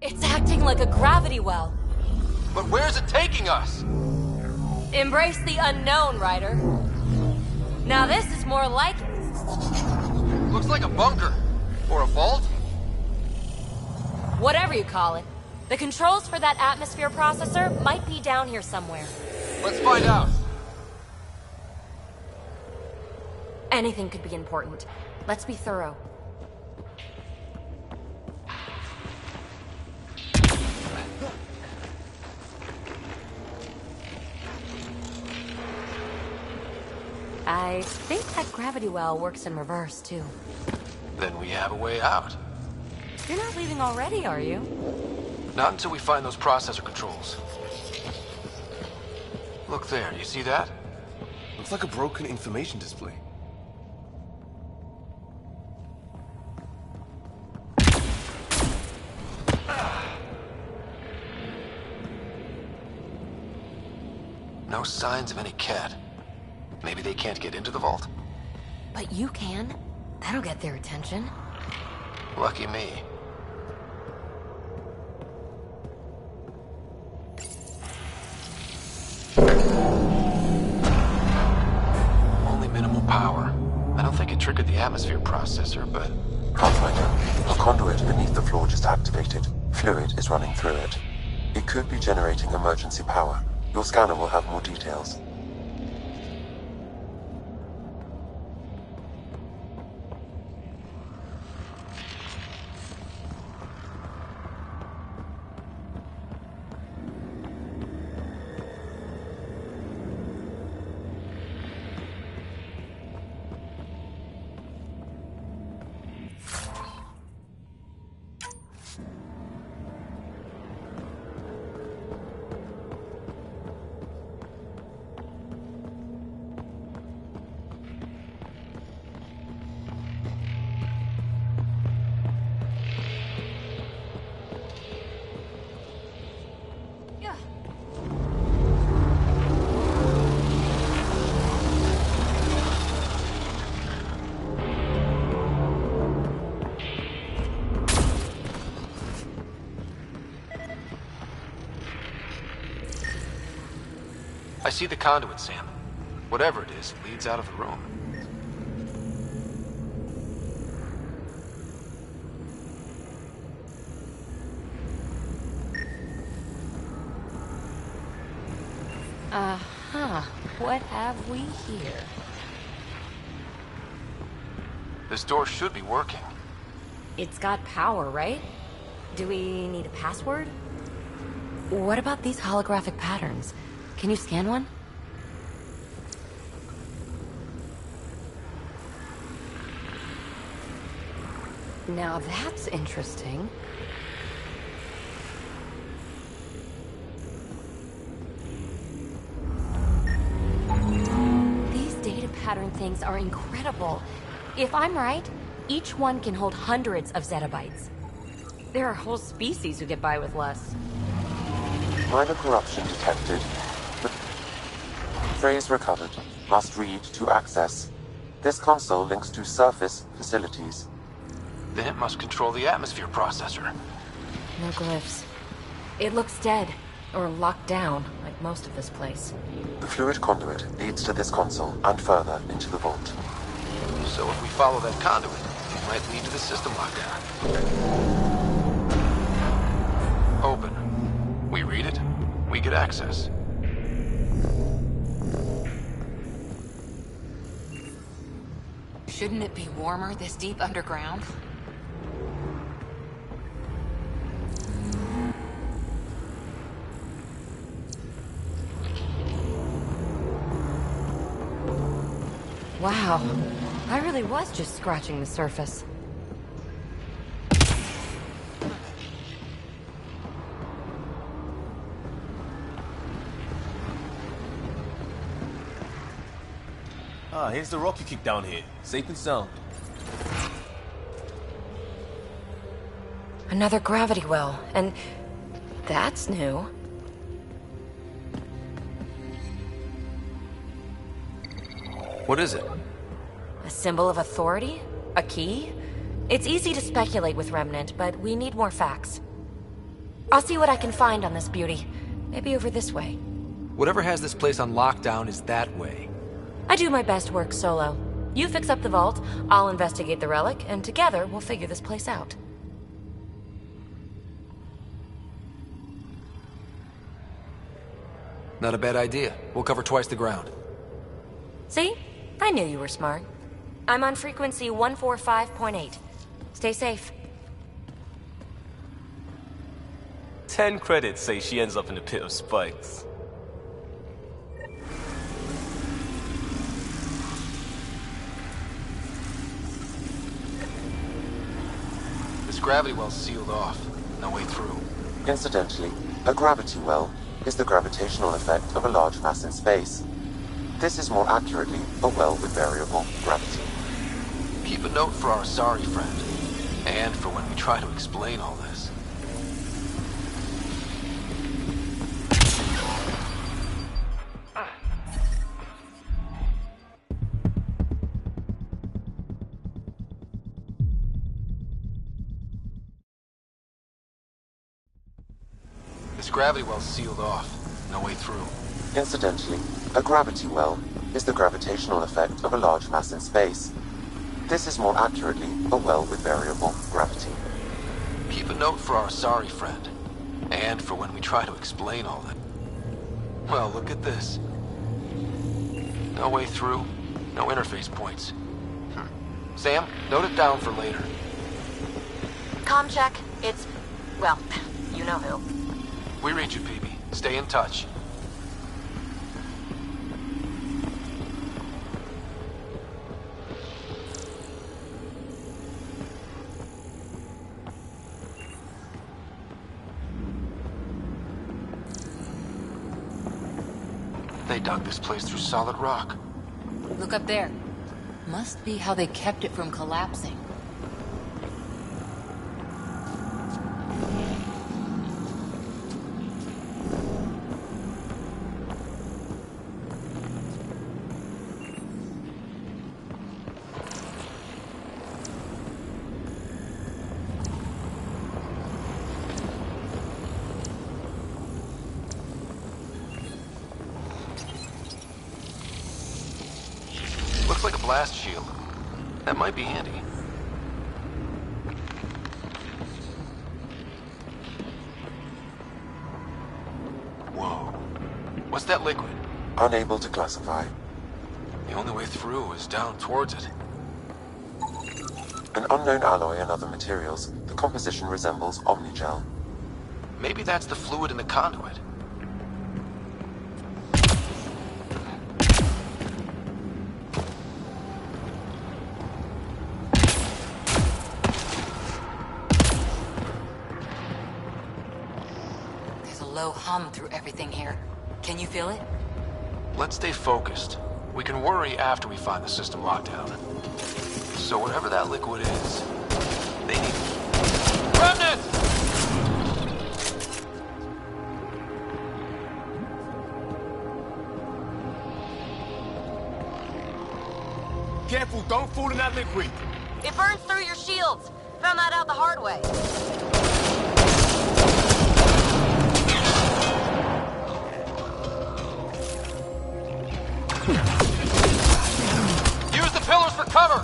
It's acting like a gravity well. But where's it taking us? Embrace the unknown, Ryder. Now this is more like it. Looks like a bunker. Or a vault? Whatever you call it. The controls for that atmosphere processor might be down here somewhere. Let's find out. Anything could be important. Let's be thorough. I think that gravity well works in reverse, too. Then we have a way out. You're not leaving already, are you? Not until we find those processor controls. Look there, do you see that? Looks like a broken information display. No signs of any cat. Maybe they can't get into the vault. But you can. That'll get their attention. Lucky me. Only minimal power. I don't think it triggered the atmosphere processor, but... Pathfinder, a conduit beneath the floor just activated. Fluid is running through it. It could be generating emergency power. Your scanner will have more details. I see the conduit, Sam. Whatever it is, it leads out of the room. What have we here? This door should be working. It's got power, right? Do we need a password? What about these holographic patterns? Can you scan one? Now that's interesting. These data pattern things are incredible. If I'm right, each one can hold hundreds of zettabytes. There are whole species who get by with less. Minor corruption detected. Phrase recovered. Must read to access. This console links to surface facilities. Then it must control the atmosphere processor. No glyphs. It looks dead, or locked down, like most of this place. The fluid conduit leads to this console and further into the vault. So if we follow that conduit, it might lead to the system lockdown. Open. We read it, we get access. Shouldn't it be warmer this deep underground? Wow. I really was just scratching the surface. Ah, here's the rock you kicked down here. Safe and sound. Another gravity well, and that's new. What is it? A symbol of authority? A key? It's easy to speculate with Remnant, but we need more facts. I'll see what I can find on this beauty. Maybe over this way. Whatever has this place on lockdown is that way. I do my best work solo. You fix up the vault, I'll investigate the relic, and together we'll figure this place out. Not a bad idea. We'll cover twice the ground. See? I knew you were smart. I'm on frequency 145.8. Stay safe. 10 credits say she ends up in the pit of spikes. This gravity well's sealed off. No way through. Incidentally, a gravity well is the gravitational effect of a large mass in space. This is more accurately a well with variable gravity. Keep a note for our sorry friend. And for when we try to explain all this. This gravity well's sealed off. No way through. Incidentally, a gravity well is the gravitational effect of a large mass in space. This is more accurately a well with variable gravity. Keep a note for our sorry friend. And for when we try to explain all that. Well, look at this. No way through. No interface points. Sam, note it down for later. Comm check. It's... well, you know who. We read you, PB. Stay in touch. They dug this place through solid rock. Look up there. Must be how they kept it from collapsing. Looks like a blast shield. That might be handy. Whoa. What's that liquid? Unable to classify. The only way through is down towards it. An unknown alloy and other materials. The composition resembles omnigel. Maybe that's the fluid in the conduit. There's a low hum through everything here. Can you feel it? Let's stay focused. We can worry after we find the system lockdown. So whatever that liquid is, they need... Remnant! Careful, don't fall in that liquid. It burns through your shields. Found that out the hard way. Use the pillars for cover!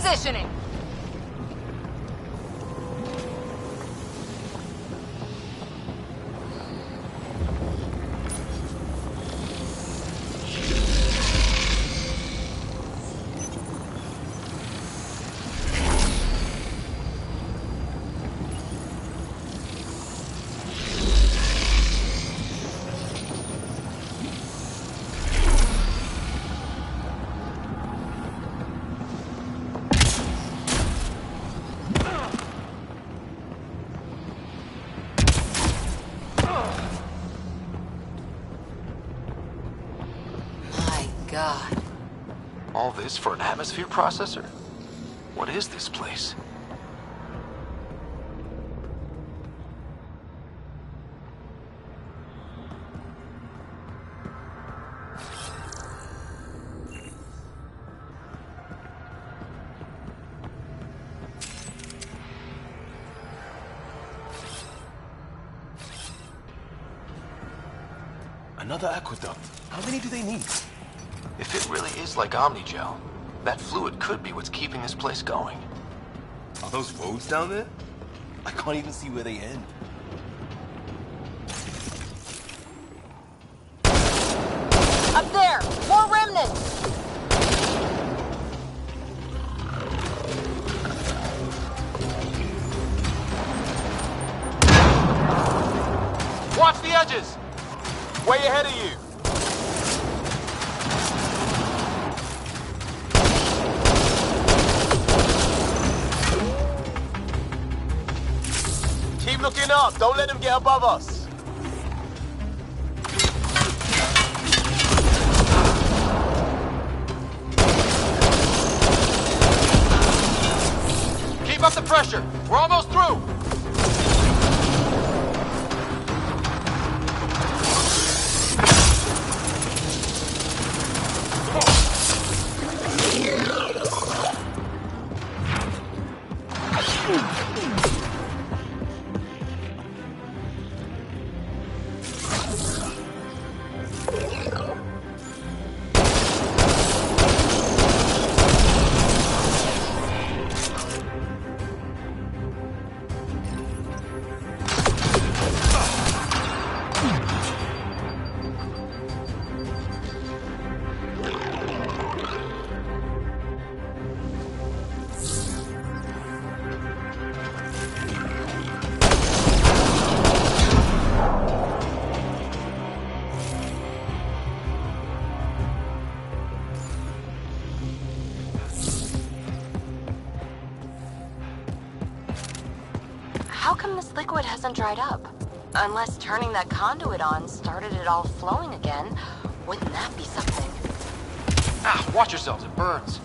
Repositioning. God. All this for an atmosphere processor? What is this place? Another aqueduct. How many do they need? If it really is like Omnigel, that fluid could be what's keeping this place going. Are those roads down there? I can't even see where they end. Up there! More remnants! Watch the edges! Way ahead of you! Keep looking up. Don't let them get above us. Keep up the pressure. We're almost through. How come this liquid hasn't dried up? Unless turning that conduit on started it all flowing again. Wouldn't that be something? Ah, watch yourselves, it burns.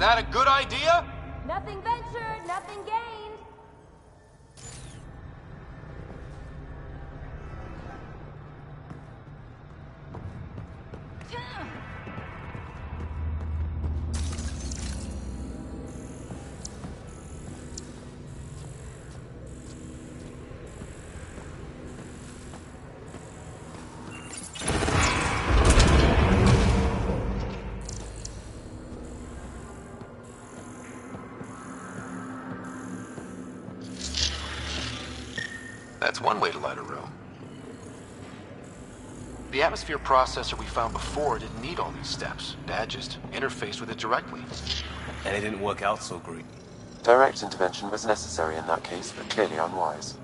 that a good idea? Nothing ventured, nothing gained. That's one way to light a room. The atmosphere processor we found before didn't need all these steps. Dad just interfaced with it directly. And it didn't work out so great. Direct intervention was necessary in that case, but clearly unwise.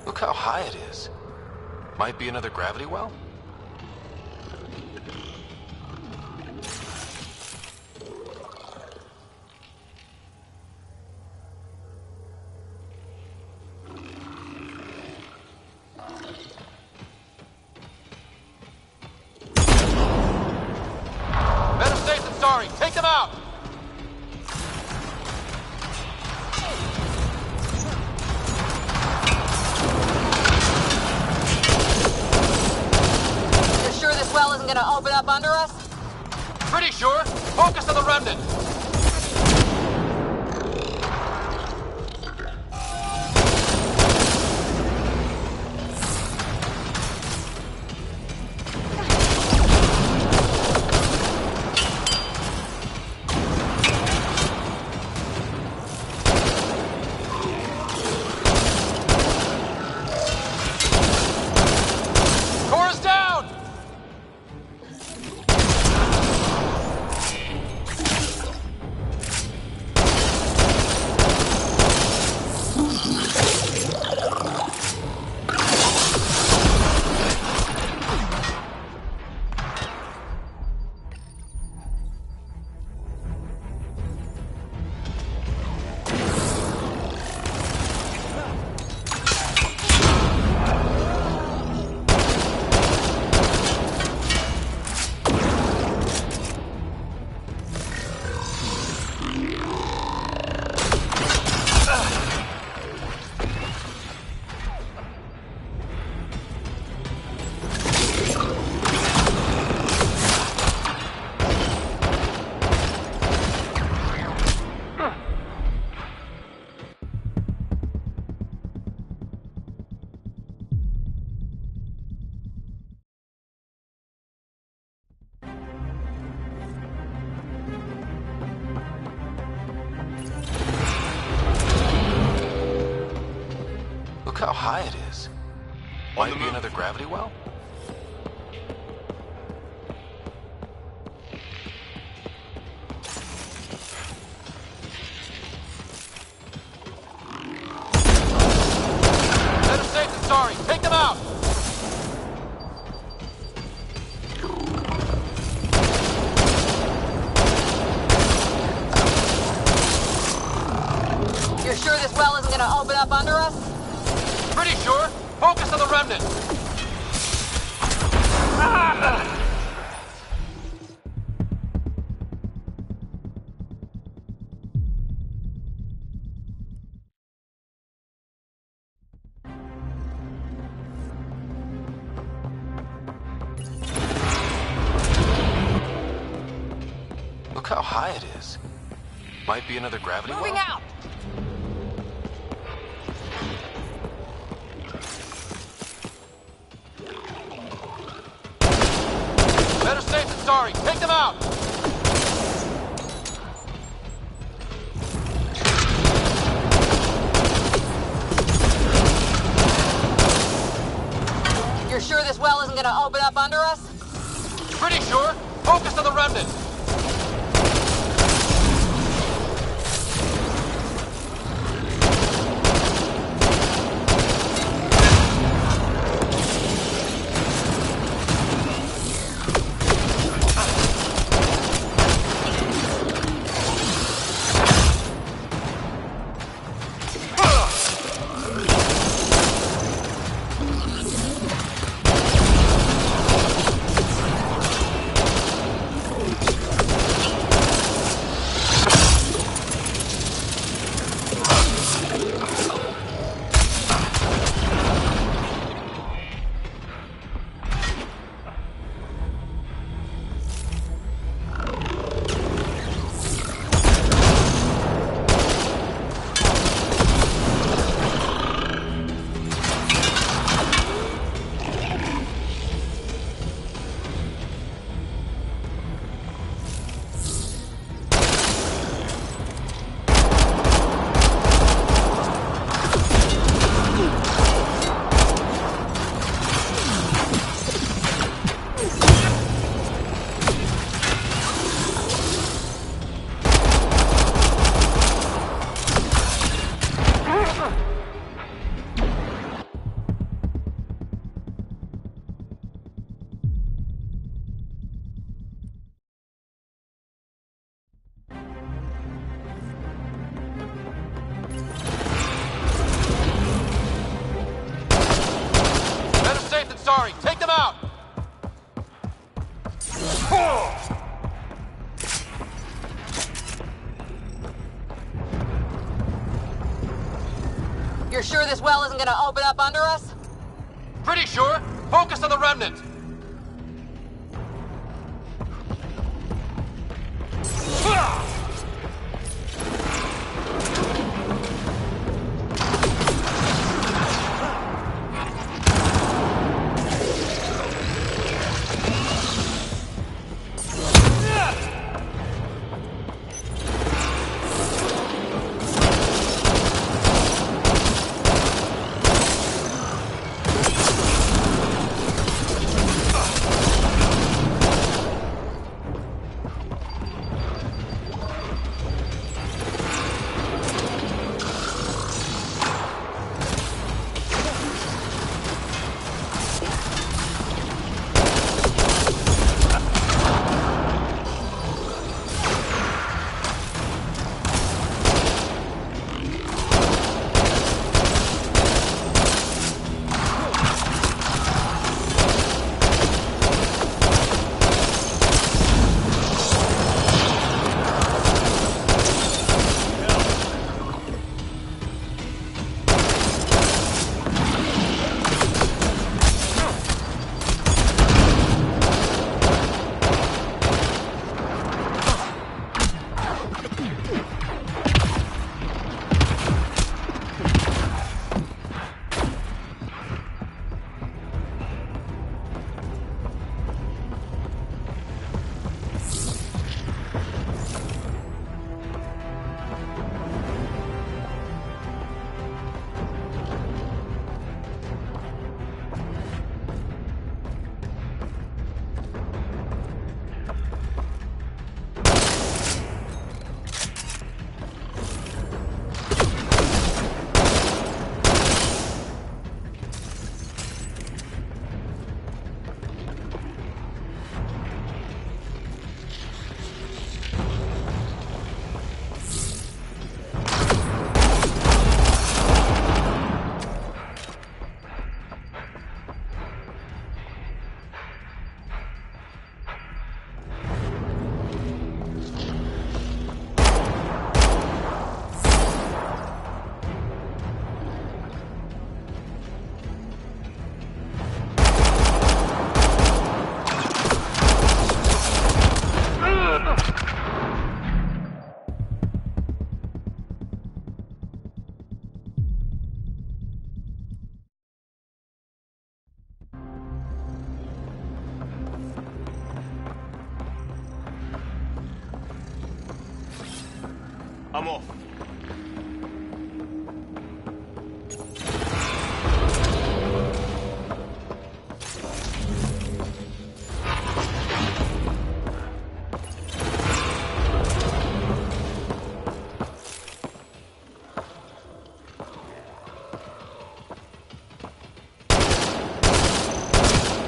Look how high it is. Might be another gravity well? Better safe than sorry. Take them out! Well isn't gonna open up under us? Pretty sure. Focus on the remnant. Core is down! Look how high it is. Might be another gravity well? Better safe than sorry. Take them out! You're sure this well isn't gonna open up under us? Pretty sure. Focus on the remnant. Look how high it is. Might be another gravity well. Moving out! Better safe than sorry. Take them out! You're sure this well isn't gonna open up under us? Pretty sure. Focus on the remnant. Sorry, take them out! You're sure this well isn't gonna open up under us? Pretty sure. Focus on the remnant. I'm off.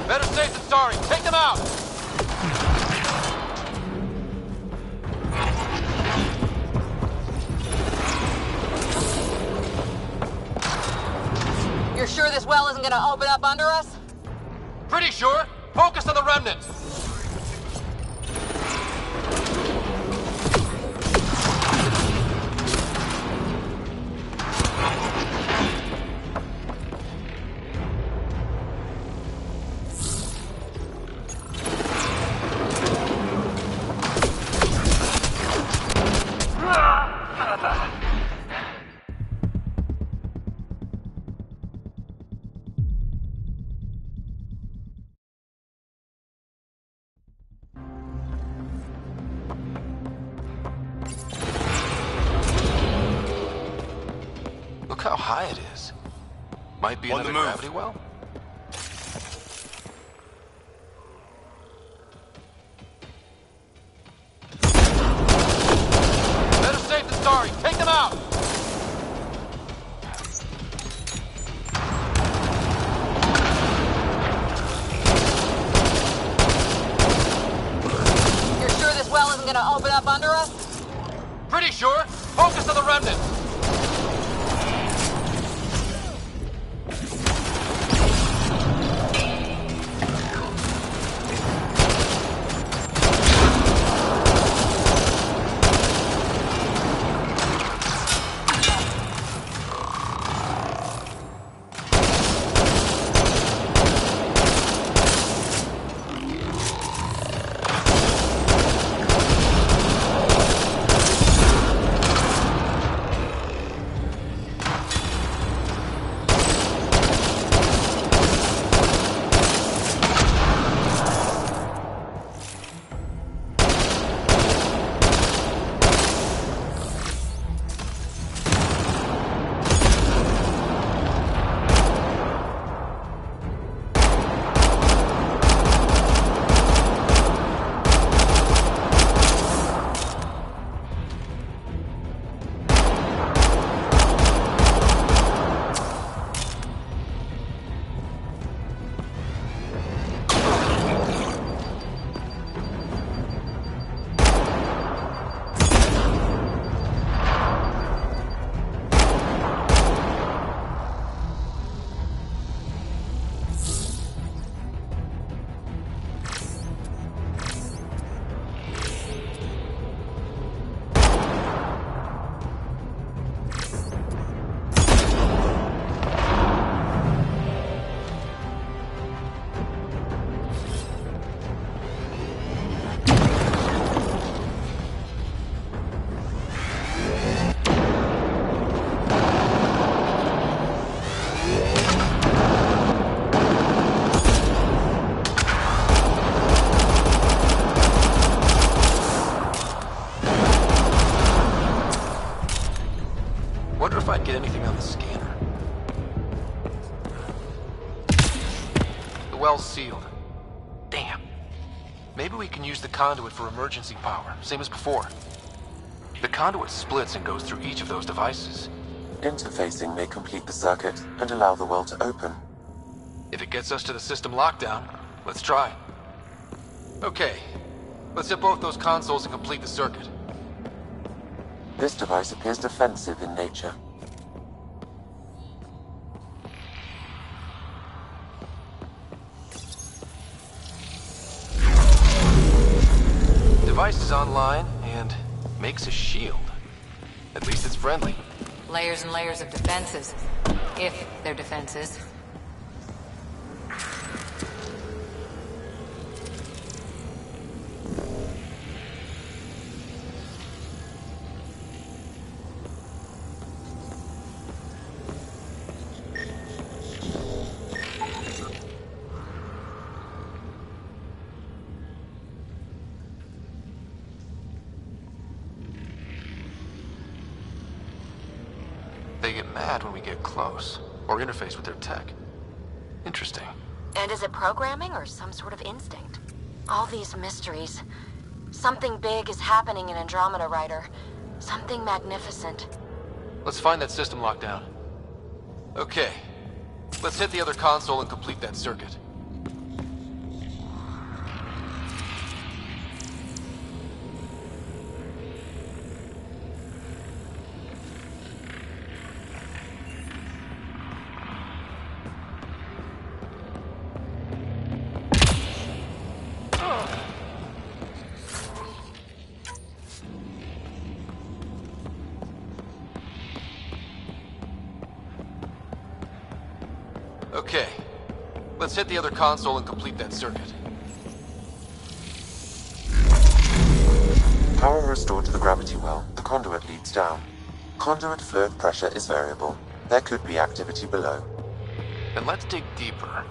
Better safe than sorry. Take them out! You're sure this well isn't gonna open up under us? Pretty sure. Focus on the remnants. Look how high it is. Might be On another the move. gravity well. Better safe than sorry. Take them out! You're sure this well isn't gonna open up under us? Pretty sure. Focus on the remnants. Wonder if I'd get anything on the scanner. The well's sealed. Damn. Maybe we can use the conduit for emergency power, same as before. The conduit splits and goes through each of those devices. Interfacing may complete the circuit and allow the well to open. If it gets us to the system lockdown, let's try. Okay. Let's hit both those consoles and complete the circuit. This device appears defensive in nature. Device is online and makes a shield. At least it's friendly. Layers and layers of defenses. If they're defenses. they get mad when we get close, or interface with their tech. Interesting. And is it programming or some sort of instinct? All these mysteries. Something big is happening in Andromeda, Ryder. Something magnificent. Let's find that system lockdown. Okay. Let's hit the other console and complete that circuit. Okay. Let's hit the other console and complete that circuit. Power restored to the gravity well. The conduit leads down. Conduit fluid pressure is variable. There could be activity below. Then let's dig deeper.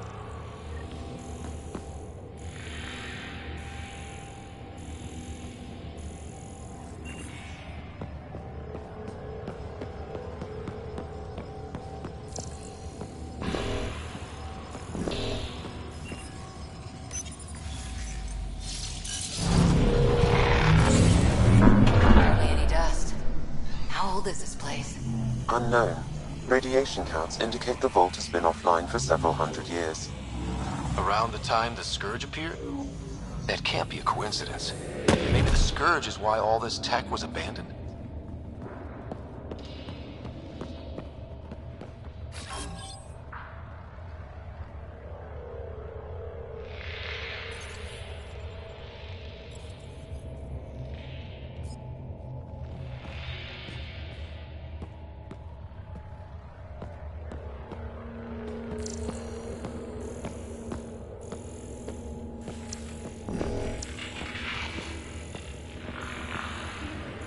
Hardly any dust. How old is this place? Unknown. Radiation counts indicate the vault has been offline for several hundred years. Around the time the Scourge appeared? That can't be a coincidence. Maybe the Scourge is why all this tech was abandoned.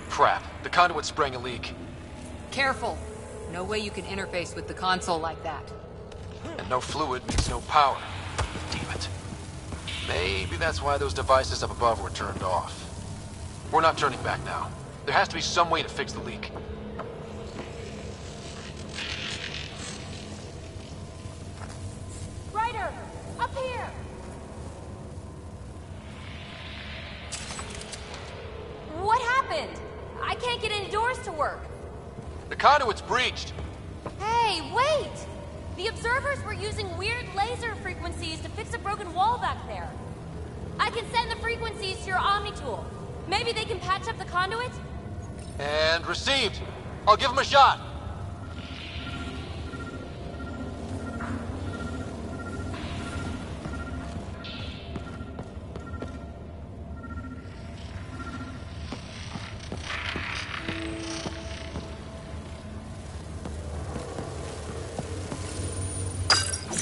Crap, the conduit sprang a leak. Careful. No way you can interface with the console like that. And no fluid means no power. Damn it. Maybe that's why those devices up above were turned off. We're not turning back now. There has to be some way to fix the leak. Ryder! Up here! What happened? I can't get any doors to work. The conduit's breached. Hey, wait! The observers were using weird laser frequencies to fix a broken wall back there. I can send the frequencies to your Omni tool. Maybe they can patch up the conduit? And received. I'll give him a shot.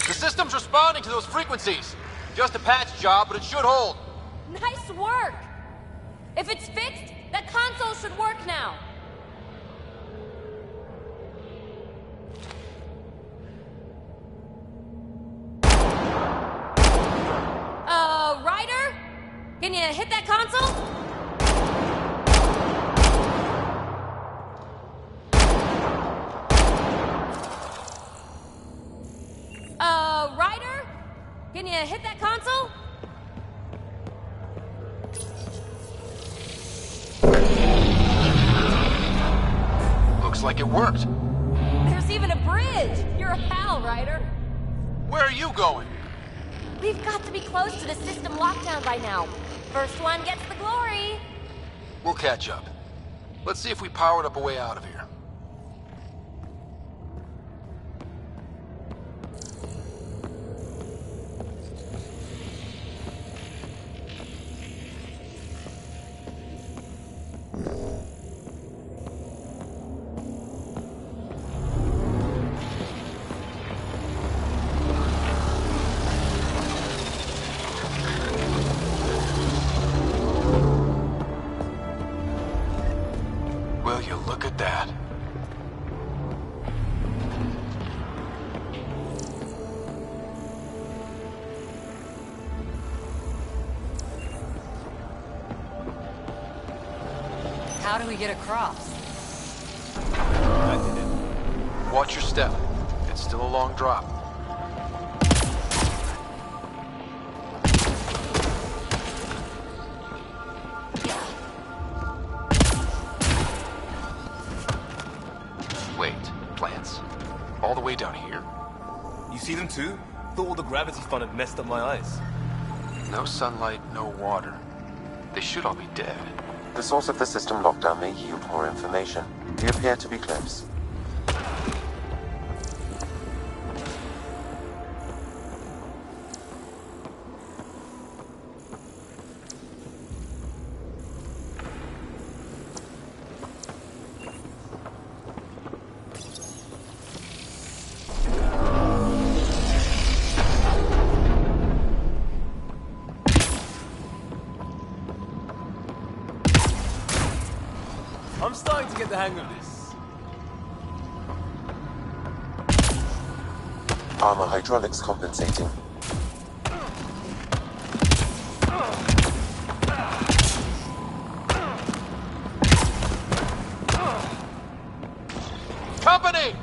The system's responding to those frequencies. Just a patch job, but it should hold. Nice work! If it's fixed, that console should work now. Ryder? Can you hit that console? Ryder? Can you hit that console? Looks like it worked. There's even a bridge! You're a pal, Ryder. Where are you going? We've got to be close to the system lockdown by now. First one gets the glory. We'll catch up. Let's see if we powered up a way out of here. Will you look at that? How do we get across? I did it. Watch your step. It's still a long drop. Wait, plants? All the way down here? You see them too? Thought all the gravity fun had messed up my eyes. No sunlight, no water. They should all be dead. The source of the system lockdown may yield more information. We appear to be close. I'm starting to get the hang of this. Armor hydraulics compensating. Company!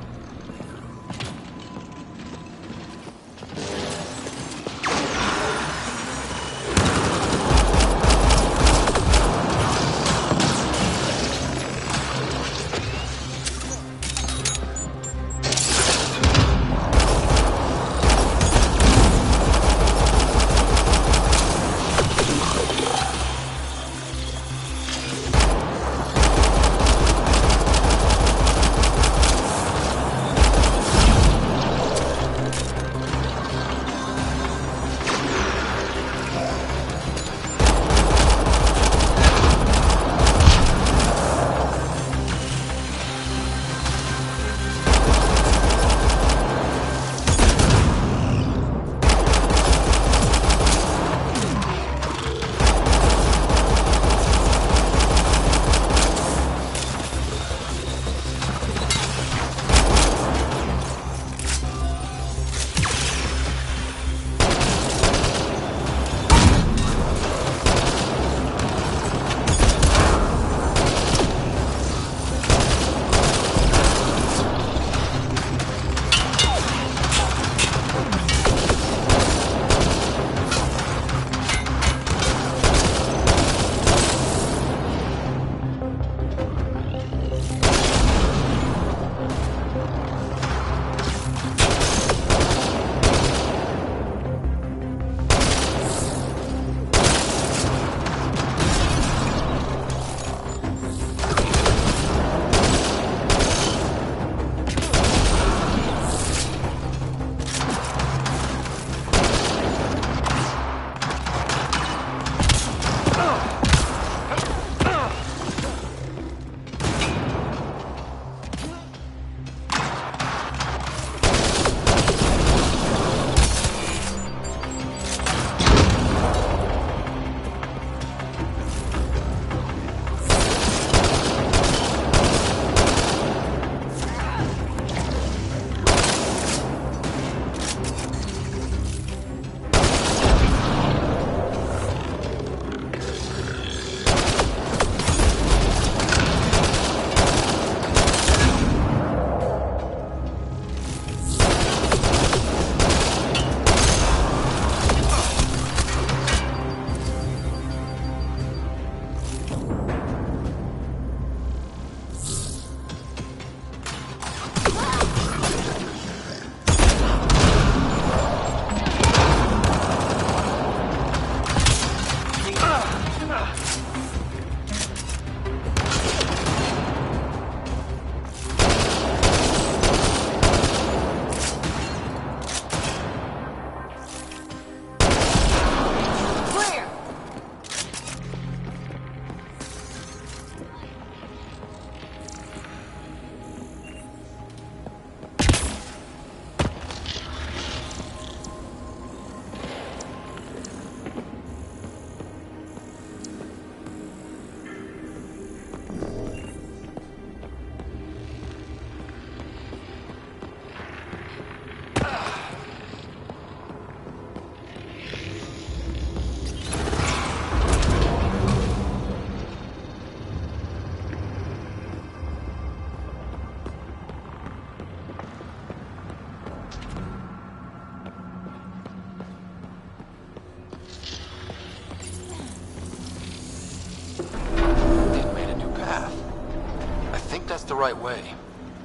the right way.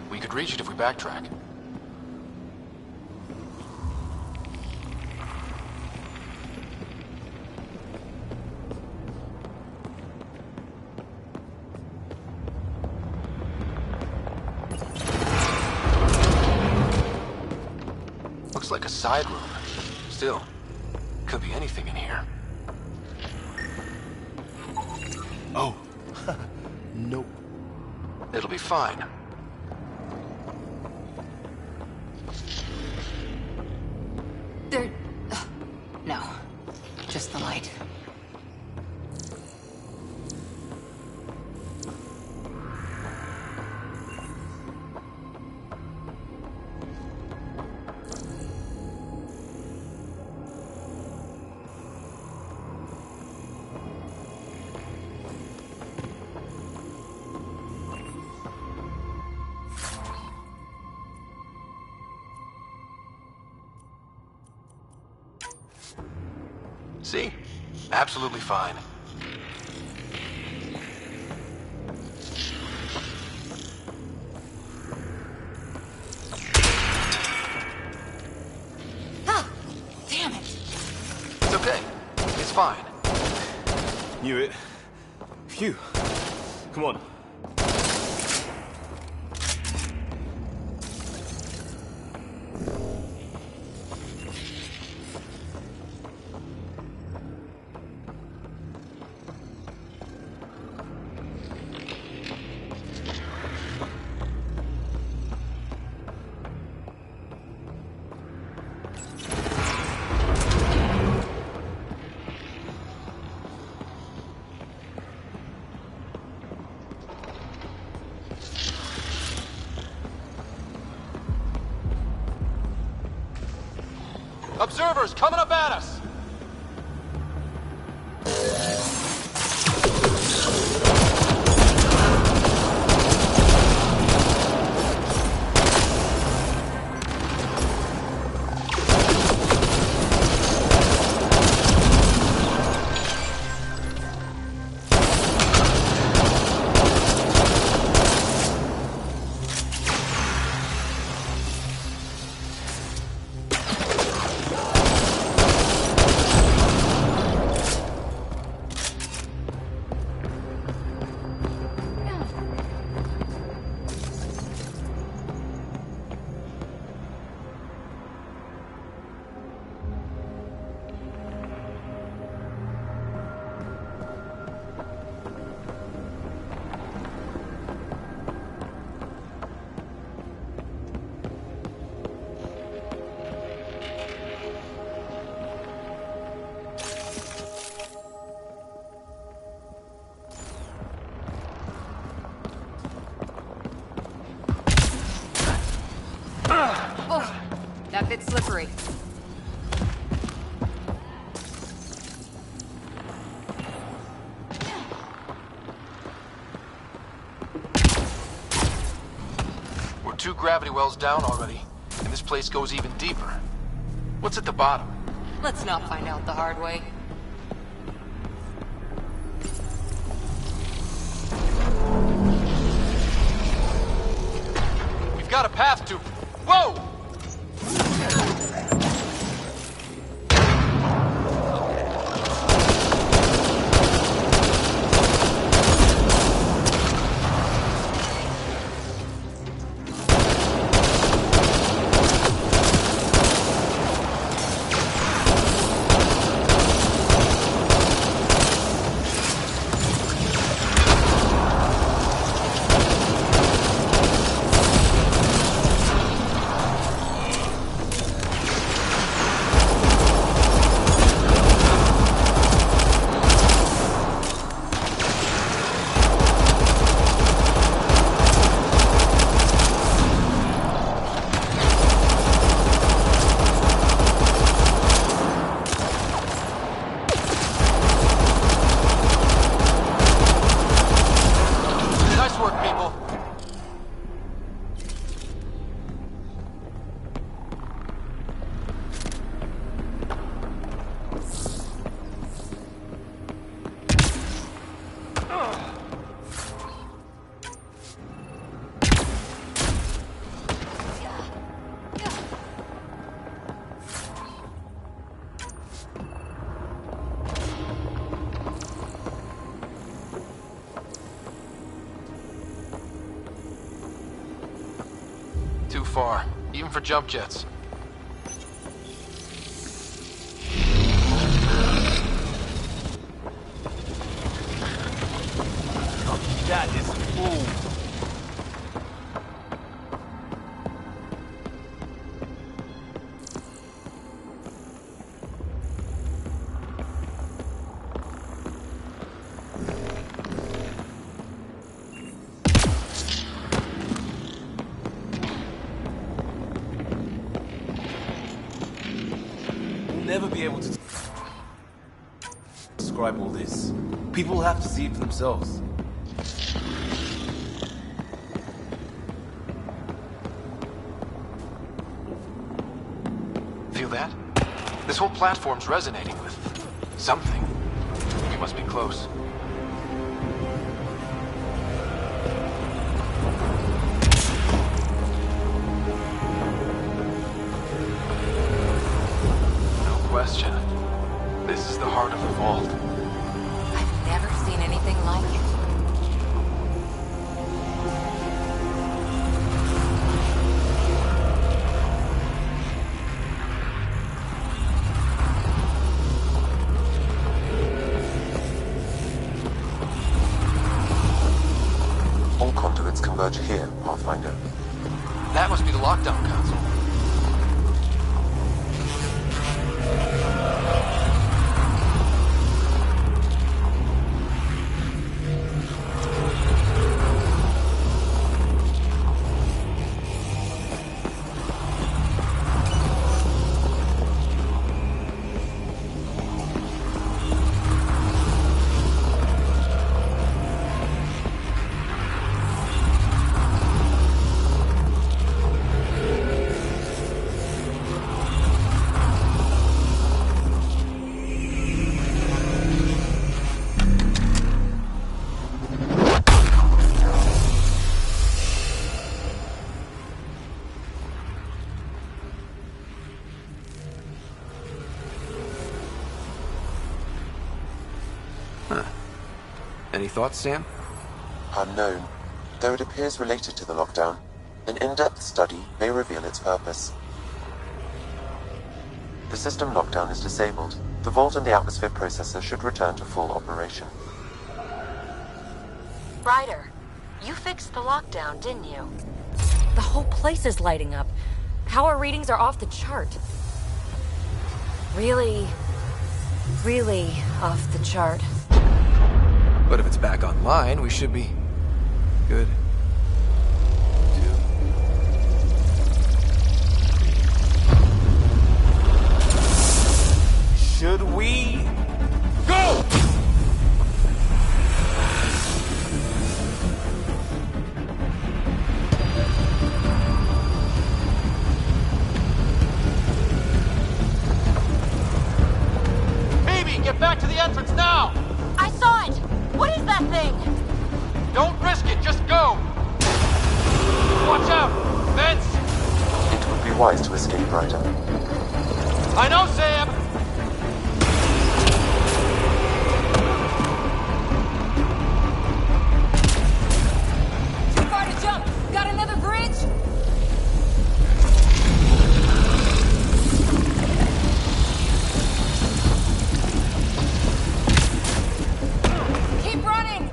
We could reach it if we backtrack. Looks like a side room. Still, could be anything in here. Oh. Nope. It'll be fine. There... no. Just the light. See? Absolutely fine. Ah! Damn it! It's okay. It's fine. Knew it. Phew. Come on. Observers coming up at us! Oh, that bit's slippery. We're 2 gravity wells down already, and this place goes even deeper. What's at the bottom? Let's not find out the hard way. We've got a path to... Whoa! Too far, even for jump jets. That is a fool. We'll never be able to describe all this. People will have to see it for themselves. Feel that? This whole platform's resonating with something. We must be close. No question. This is the heart of the vault. I've never seen anything like it. All conduits converge here, Pathfinder. That must be the lockdown console. Any thoughts, Sam? Unknown. Though it appears related to the lockdown, an in-depth study may reveal its purpose. The system lockdown is disabled. The vault and the atmosphere processor should return to full operation. Ryder, you fixed the lockdown, didn't you? The whole place is lighting up. Power readings are off the chart. Really off the chart. But if it's back online, we should be good. Should we go? Phoebe, get back to the entrance now! I saw it! What is that thing? Don't risk it, just go! Watch out! Vents! It would be wise to escape, Ryder. I know, Sam! Too far to jump! Got another bridge? Keep running!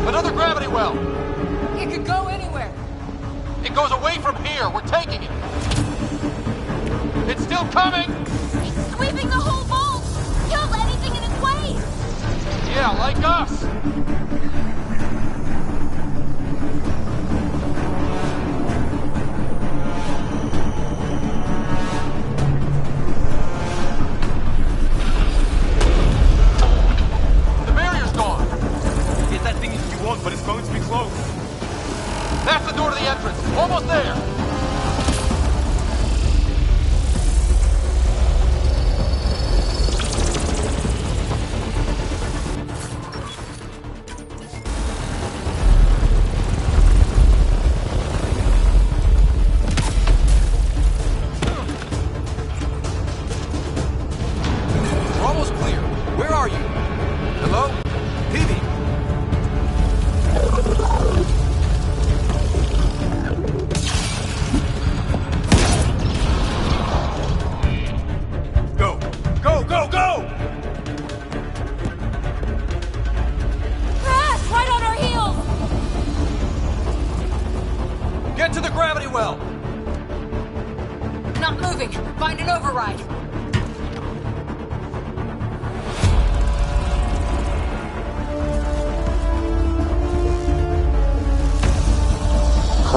Another gravity well! It could go anywhere. It goes away from here! We're taking it! It's still coming! It's sweeping the whole vault! Kill anything in its way! Yeah, like us! Get that thing if you want, but it's going to be close.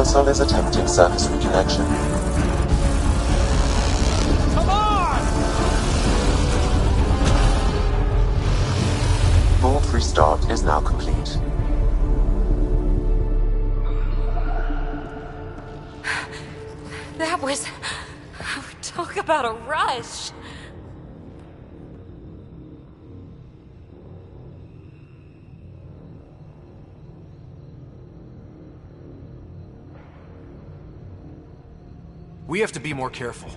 console is attempting surface reconnection. Come on! Full restart is now complete. That was... Talk about a rush. We have to be more careful.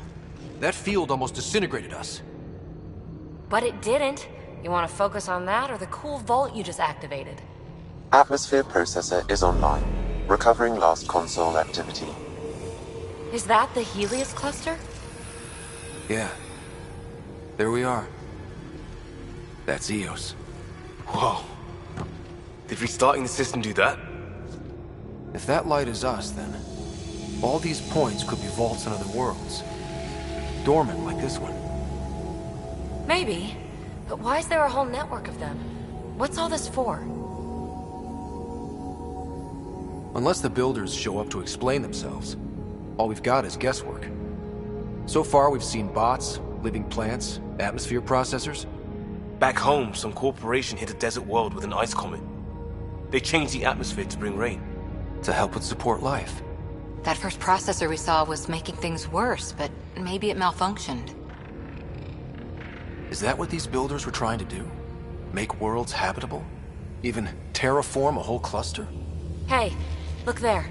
That field almost disintegrated us. But it didn't. You want to focus on that or the cool vault you just activated? Atmosphere processor is online, recovering lost console activity. Is that the Helios cluster? Yeah. There we are. That's Eos. Whoa. Did restarting the system do that? If that light is us, then all these points could be vaults in other worlds. Dormant like this one. Maybe. But why is there a whole network of them? What's all this for? Unless the builders show up to explain themselves, all we've got is guesswork. So far, we've seen bots, living plants, atmosphere processors. Back home, some corporation hit a desert world with an ice comet. They changed the atmosphere to bring rain. To help with support life. That first processor we saw was making things worse, but maybe it malfunctioned. Is that what these builders were trying to do? Make worlds habitable? Even terraform a whole cluster? Hey, look there.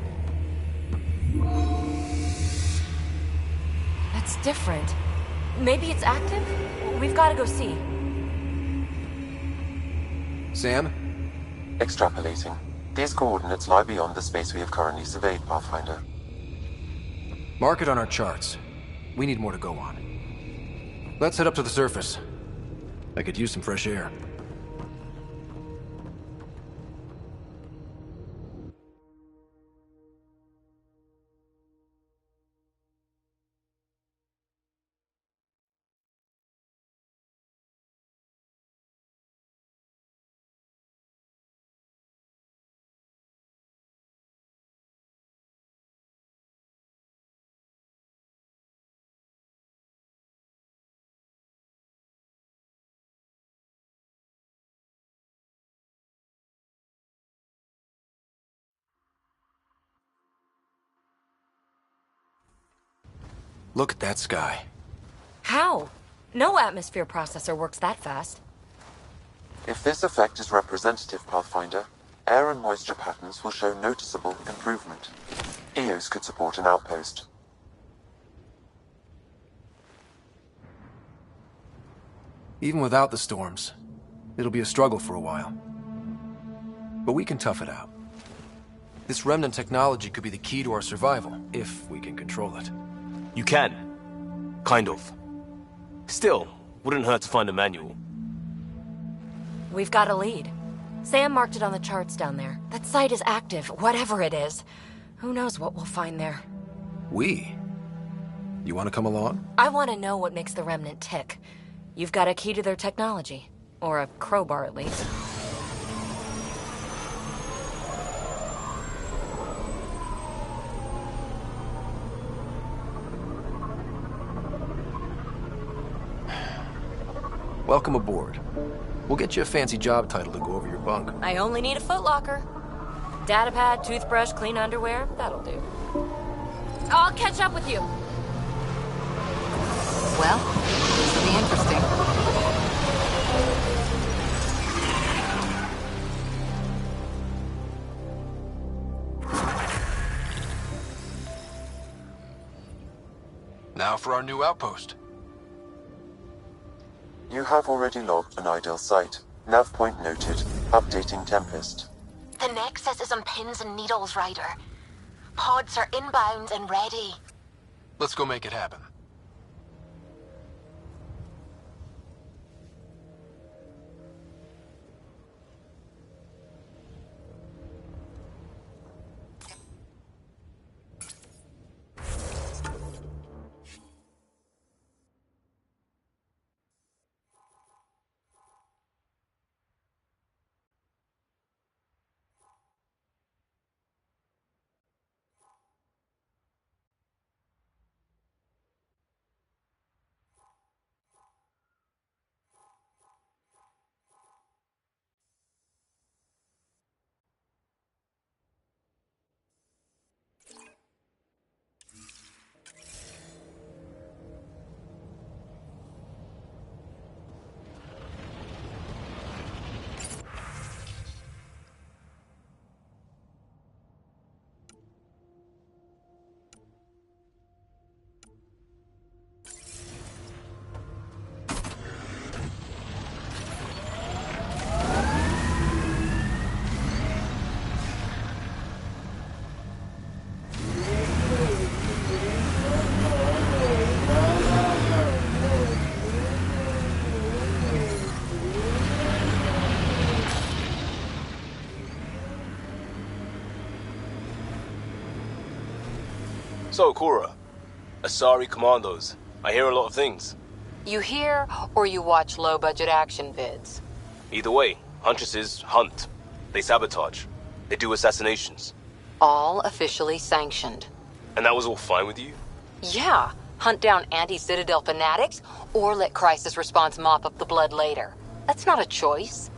That's different. Maybe it's active? We've got to go see. Sam? Extrapolating. These coordinates lie beyond the space we have currently surveyed, Pathfinder. Mark it on our charts. We need more to go on. Let's head up to the surface. I could use some fresh air. Look at that sky. How? No atmosphere processor works that fast. If this effect is representative, Pathfinder, air and moisture patterns will show noticeable improvement. Eos could support an outpost. Even without the storms, it'll be a struggle for a while. But we can tough it out. This remnant technology could be the key to our survival, if we can control it. You can. Kind of. Still, wouldn't hurt to find a manual. We've got a lead. Sam marked it on the charts down there. That site is active, whatever it is. Who knows what we'll find there. We? You want to come along? I want to know what makes the Remnant tick. You've got a key to their technology. Or a crowbar, at least. Welcome aboard. We'll get you a fancy job title to go over your bunk. I only need a footlocker. Datapad, toothbrush, clean underwear, that'll do. I'll catch up with you. Well, this will be interesting. Now for our new outpost. You have already logged an ideal site. Nav point noted. Updating Tempest. The Nexus is on pins and needles, Ryder. Pods are inbound and ready. Let's go make it happen. So, Cora, Asari Commandos. I hear a lot of things. You hear or you watch low-budget action vids? Either way, Huntresses hunt. They sabotage. They do assassinations. All officially sanctioned. And that was all fine with you? Yeah, hunt down anti-Citadel fanatics, or let crisis response mop up the blood later. That's not a choice.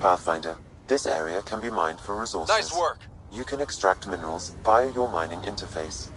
Pathfinder, this area can be mined for resources. Nice work. You can extract minerals via your mining interface.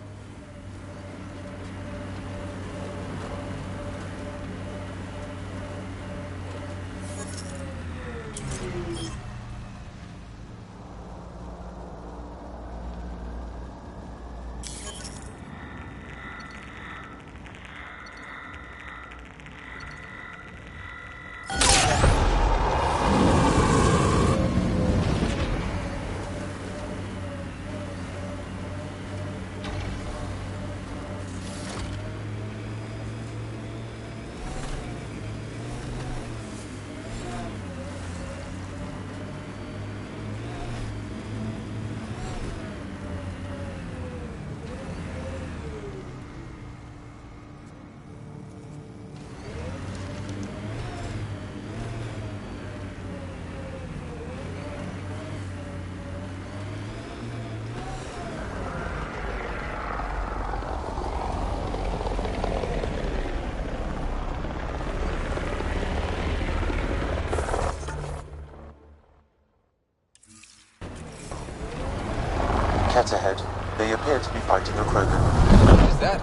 Cat ahead. They appear to be fighting a Krogan. Is that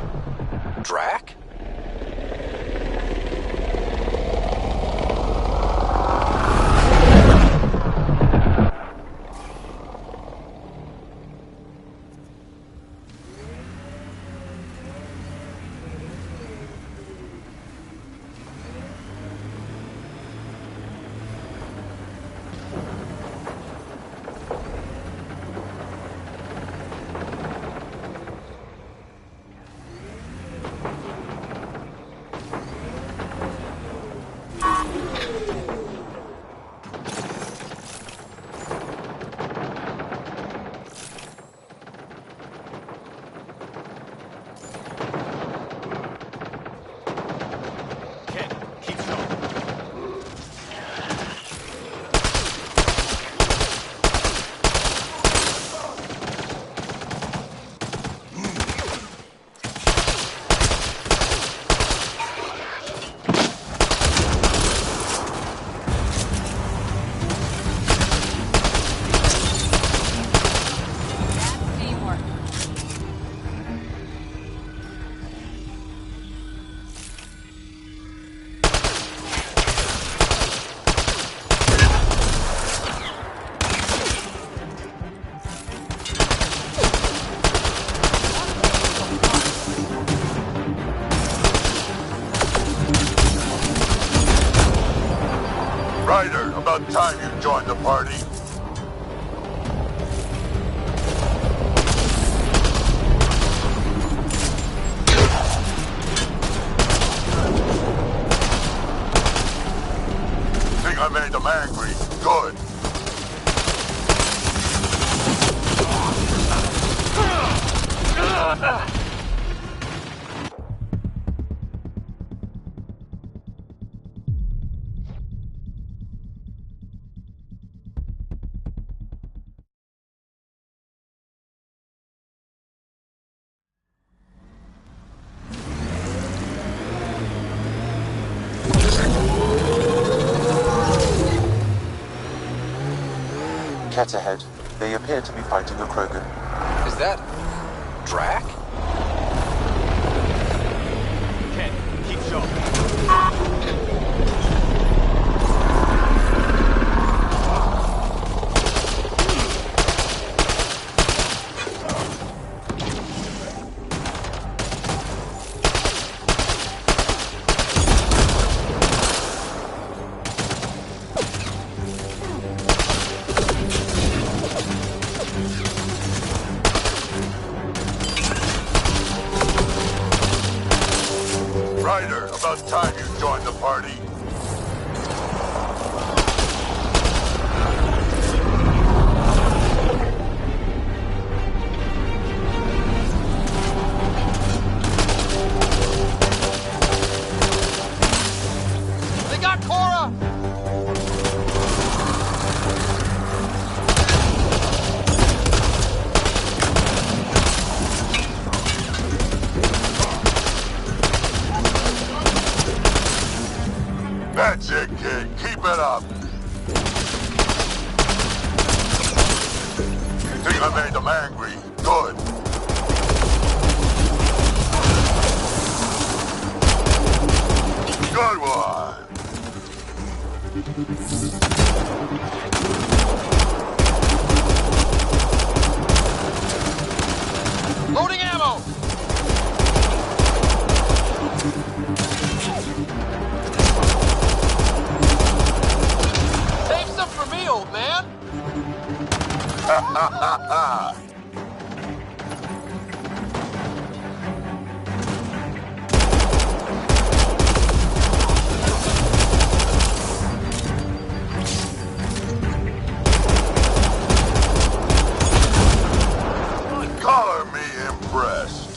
Drac? About time you joined the party. Think I made them angry? Good. Cat ahead. They appear to be fighting a Krogan. Is that Drac? Ken, keep showing. Ryder, about time you joined the party. They got Cora! That's it, kid. Keep it up. Think I made them angry? Good. Good one. Loading ammo! Save some for me, old man! Ha ha ha ha! Color me impressed.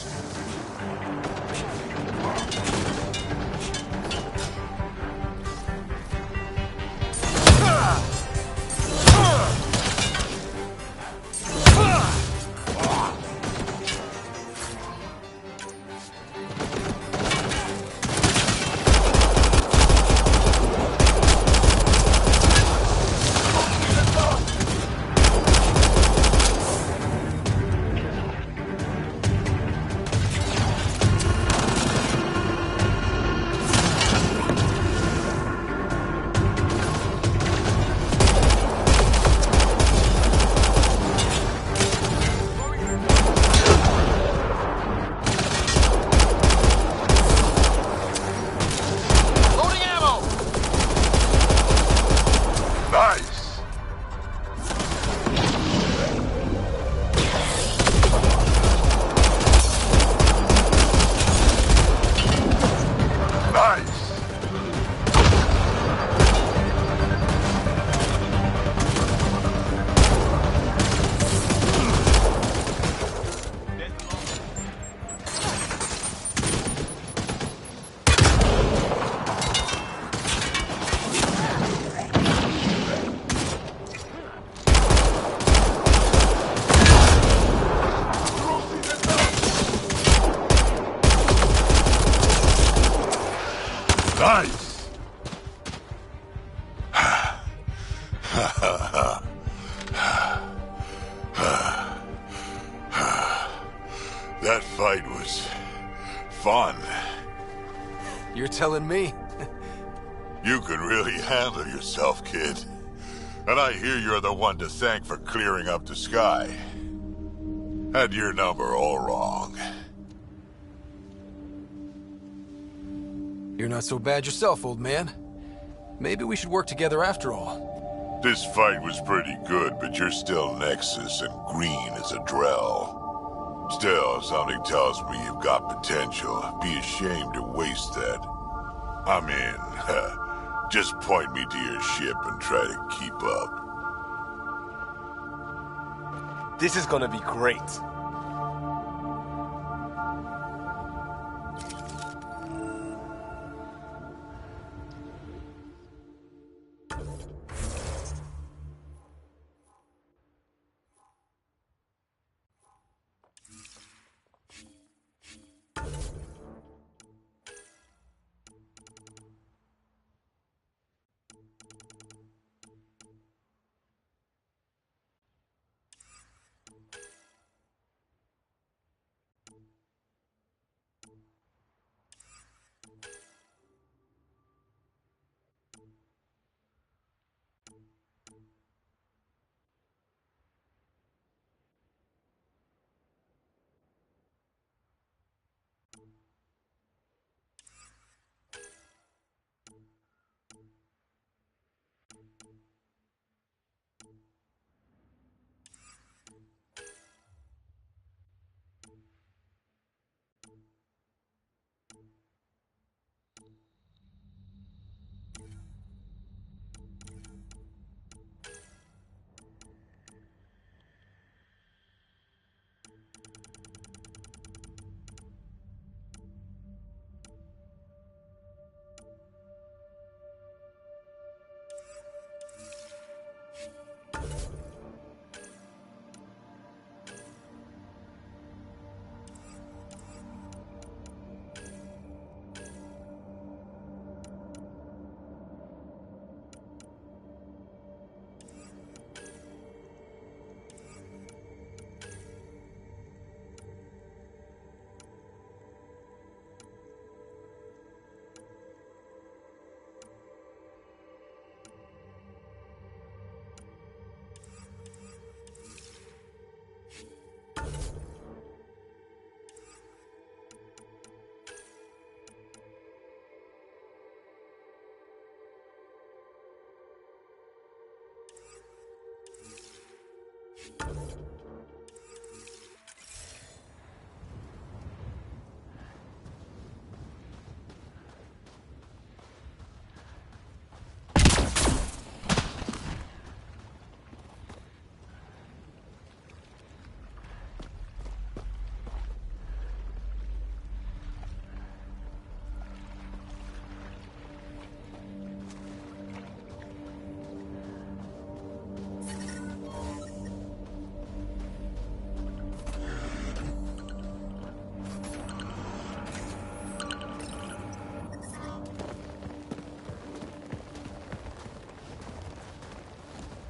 Loading ammo! Nice. Nice. Nice. That fight was fun. You're telling me? You can really handle yourself, kid. And I hear you're the one to thank for clearing up the sky. Had your number all wrong. You're not so bad yourself, old man. Maybe we should work together after all. This fight was pretty good, but you're still Nexus and green as a Drell. Still, something tells me you've got potential. Be ashamed to waste that. I'm in. Just point me to your ship and try to keep up. This is gonna be great.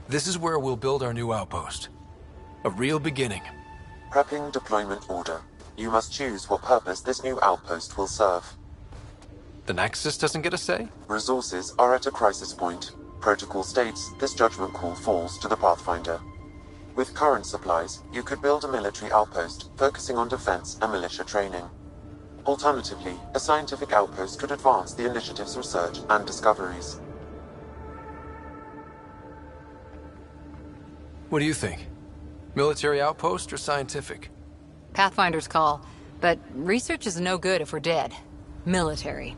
This is where we'll build our new outpost. A real beginning. Prepping deployment order. You must choose what purpose this new outpost will serve. The Nexus doesn't get a say? Resources are at a crisis point. Protocol states this judgment call falls to the Pathfinder. With current supplies, you could build a military outpost focusing on defense and militia training. Alternatively, a scientific outpost could advance the initiative's research and discoveries. What do you think? Military outpost or scientific? Pathfinder's call, but research is no good if we're dead. Military.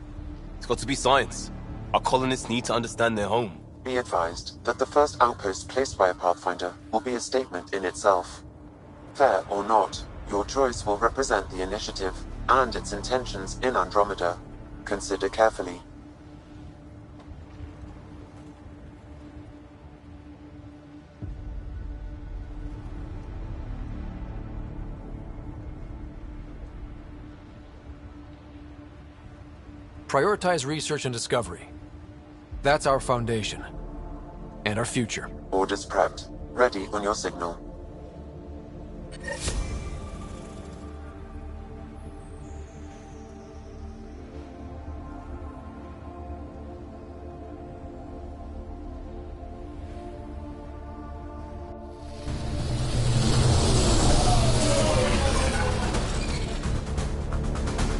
It's got to be science. Our colonists need to understand their home. Be advised that the first outpost placed by a Pathfinder will be a statement in itself. Fair or not, your choice will represent the initiative and its intentions in Andromeda. Consider carefully. Prioritize research and discovery. That's our foundation. And our future. Orders prepped. Ready on your signal.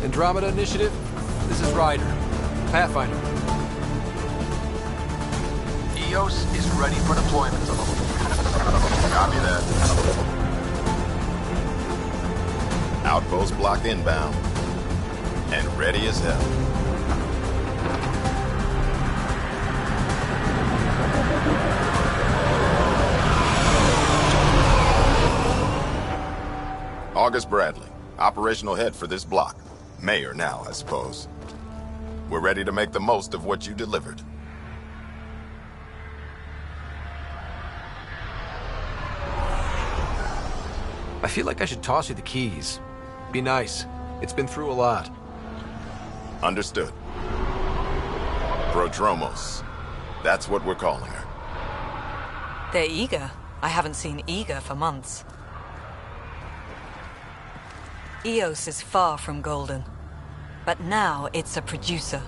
Andromeda Initiative, this is Ryder. Pathfinder. EOS is ready for deployment. Copy that. Outpost blocked inbound. And ready as hell. August Bradley, operational head for this block. Mayor now, I suppose. We're ready to make the most of what you delivered. I feel like I should toss you the keys. Be nice. It's been through a lot. Understood. Prodromos. That's what we're calling her. They're eager. I haven't seen eager for months. EOS is far from golden. But now it's a producer.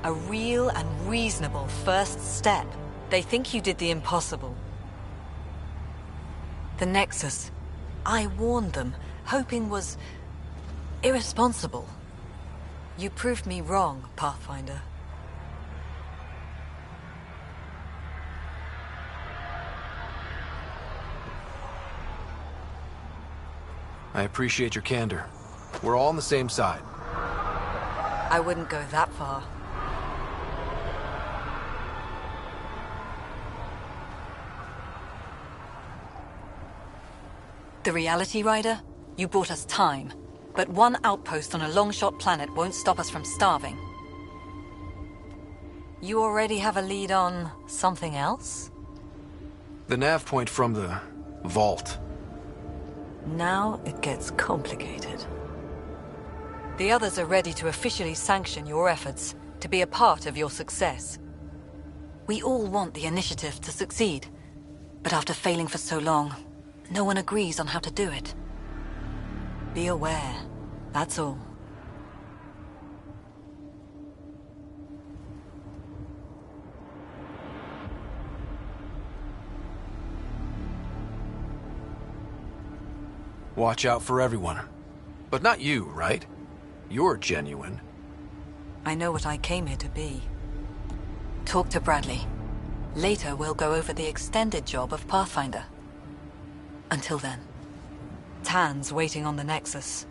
A real and reasonable first step. They think you did the impossible. The Nexus. I warned them, hoping was irresponsible. You proved me wrong, Pathfinder. I appreciate your candor. We're all on the same side. I wouldn't go that far. The reality, Rider? You bought us time. But one outpost on a long-shot planet won't stop us from starving. You already have a lead on something else? The nav point from the vault. Now it gets complicated. The others are ready to officially sanction your efforts, to be a part of your success. We all want the initiative to succeed, but after failing for so long, no one agrees on how to do it. Be aware, that's all. Watch out for everyone. But not you, right? You're genuine. I know what I came here to be. Talk to Bradley. Later, we'll go over the extended job of Pathfinder. Until then, Tan's waiting on the Nexus.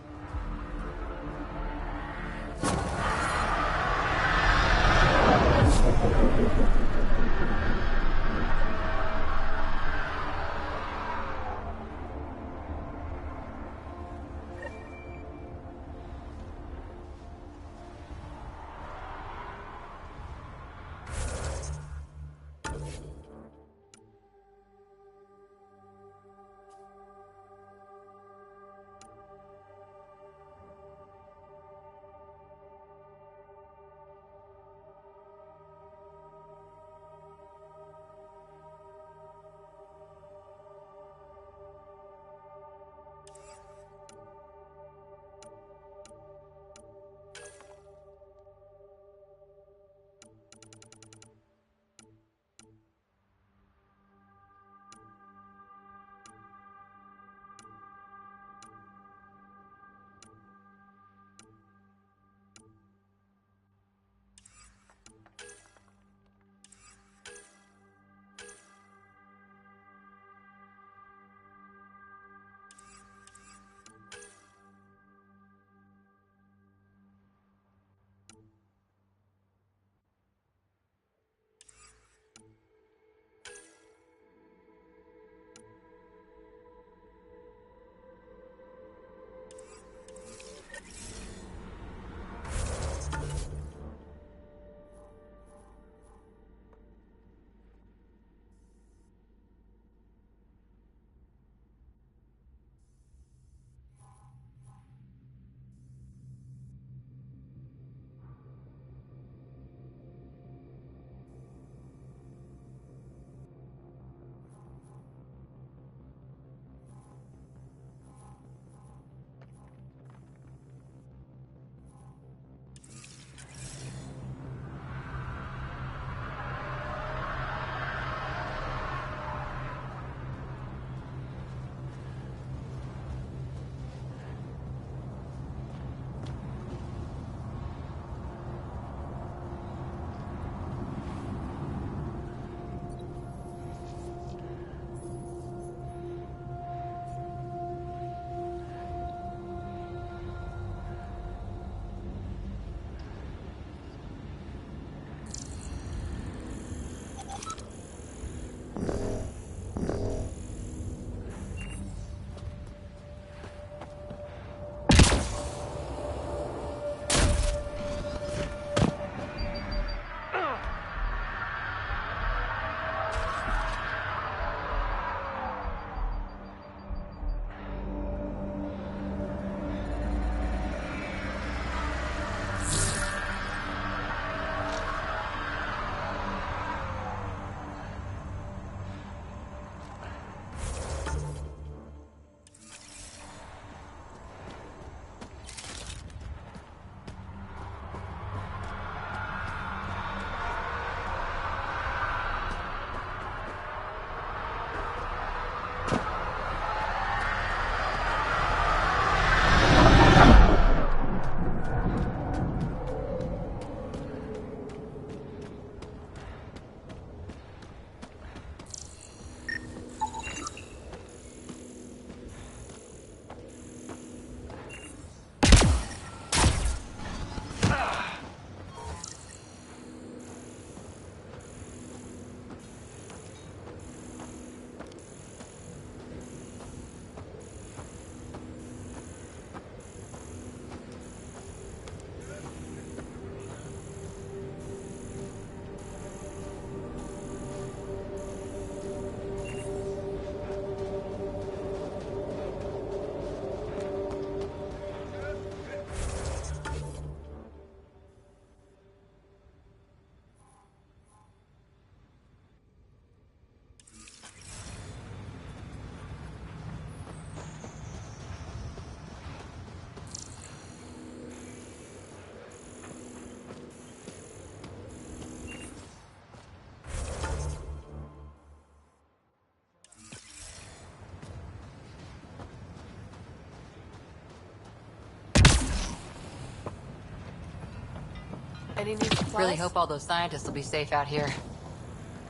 Any new supplies? Really hope all those scientists will be safe out here.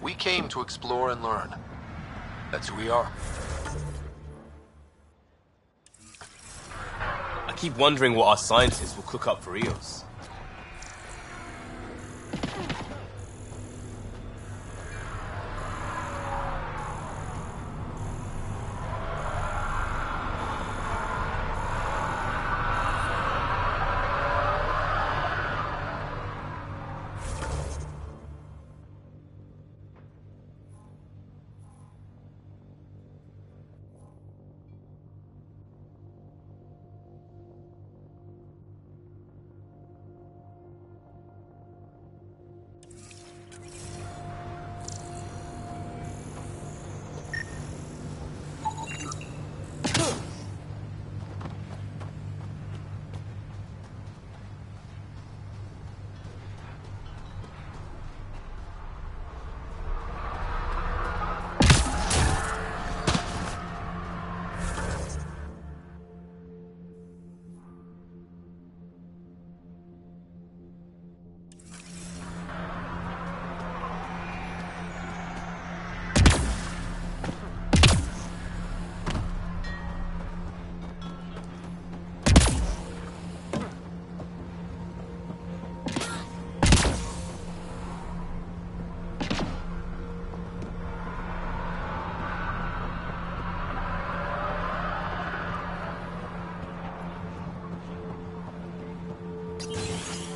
We came to explore and learn. That's who we are. I keep wondering what our scientists will cook up for Eos.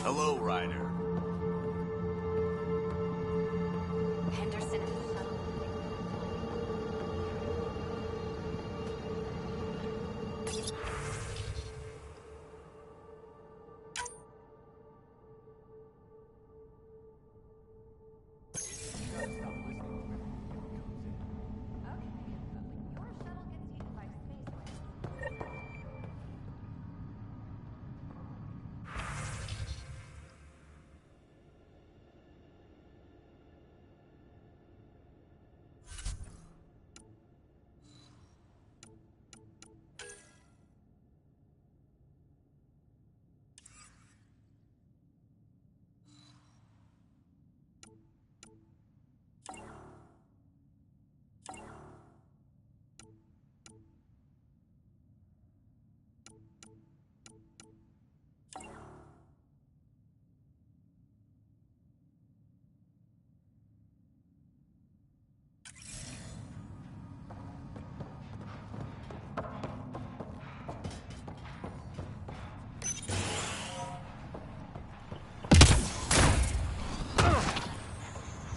Hello, Ryder. Henderson.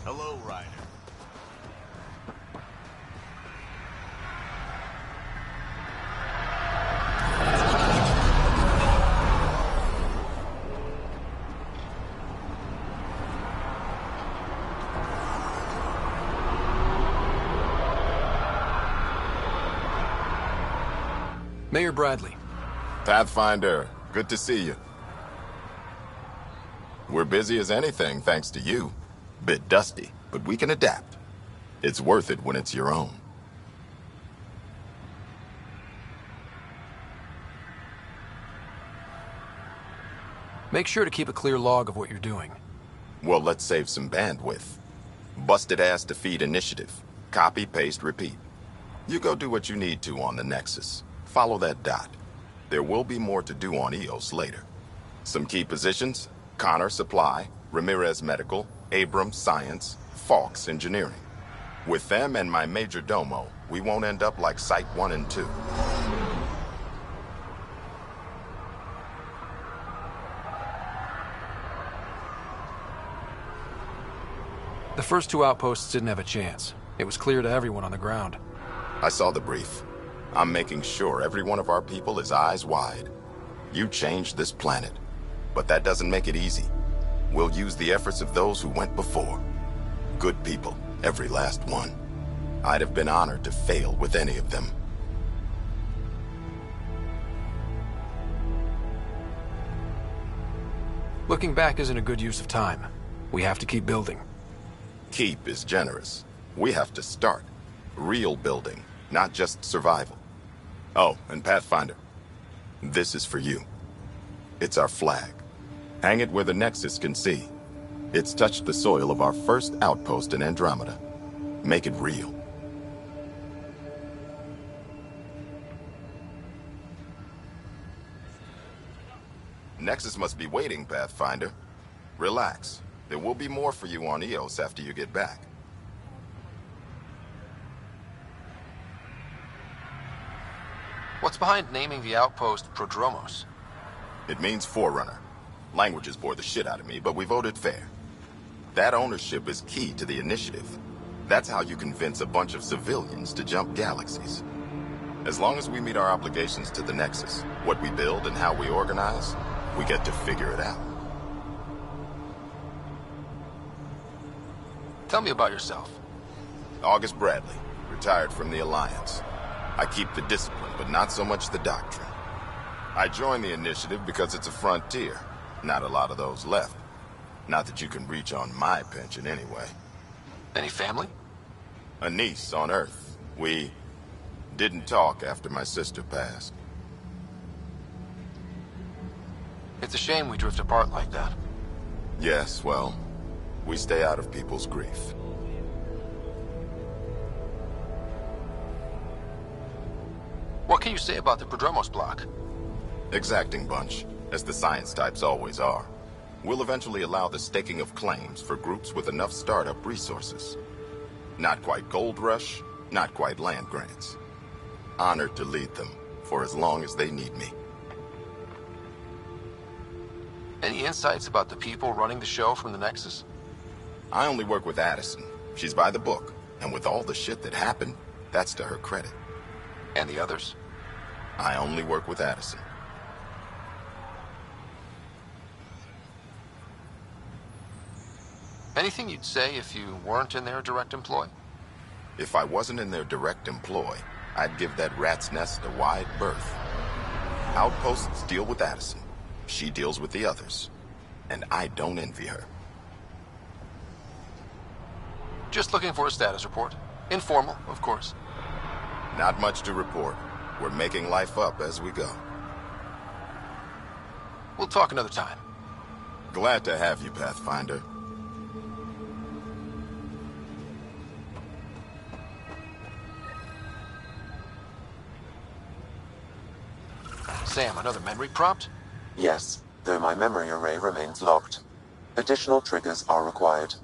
Hello, Ryder. Mayor Bradley. Pathfinder, good to see you. We're busy as anything, thanks to you. Bit dusty, but we can adapt. It's worth it when it's your own. Make sure to keep a clear log of what you're doing. Well, let's save some bandwidth. Busted ass to feed initiative. Copy, paste, repeat. You go do what you need to on the Nexus. Follow that dot. There will be more to do on Eos later. Some key positions: Connor Supply, Ramirez Medical, Abrams Science, Fawkes Engineering. With them and my major domo, we won't end up like Site 1 and 2. The first two outposts didn't have a chance. It was clear to everyone on the ground. I saw the brief. I'm making sure every one of our people is eyes wide. You changed this planet, but that doesn't make it easy. We'll use the efforts of those who went before. Good people, every last one. I'd have been honored to fail with any of them. Looking back isn't a good use of time. We have to keep building. Keep is generous. We have to start. Real building, not just survival. Oh, and Pathfinder, this is for you. It's our flag. Hang it where the Nexus can see. It's touched the soil of our first outpost in Andromeda. Make it real. Nexus must be waiting, Pathfinder. Relax. There will be more for you on Eos after you get back. What's behind naming the outpost Prodromos? It means Forerunner. Languages bore the shit out of me, but we voted fair. That ownership is key to the initiative. That's how you convince a bunch of civilians to jump galaxies. As long as we meet our obligations to the Nexus, what we build and how we organize, we get to figure it out. Tell me about yourself. August Bradley, retired from the Alliance. I keep the discipline, but not so much the doctrine. I joined the initiative because it's a frontier. Not a lot of those left. Not that you can reach on my pension anyway. Any family? A niece on Earth. We didn't talk after my sister passed. It's a shame we drift apart like that. Yes, well, we stay out of people's grief. What can you say about the Prodromos block? Exacting bunch, as the science types always are. We'll eventually allow the staking of claims for groups with enough startup resources. Not quite gold rush, not quite land grants. Honored to lead them, for as long as they need me. Any insights about the people running the show from the Nexus? I only work with Addison. She's by the book, and with all the shit that happened, that's to her credit. And the others? I only work with Addison. Anything you'd say if you weren't in their direct employ? If I wasn't in their direct employ, I'd give that rat's nest a wide berth. Outposts deal with Addison. She deals with the others. And I don't envy her. Just looking for a status report. Informal, of course. Not much to report. We're making life up as we go. We'll talk another time. Glad to have you, Pathfinder. Sam, another memory prompt? Yes, though my memory array remains locked. Additional triggers are required.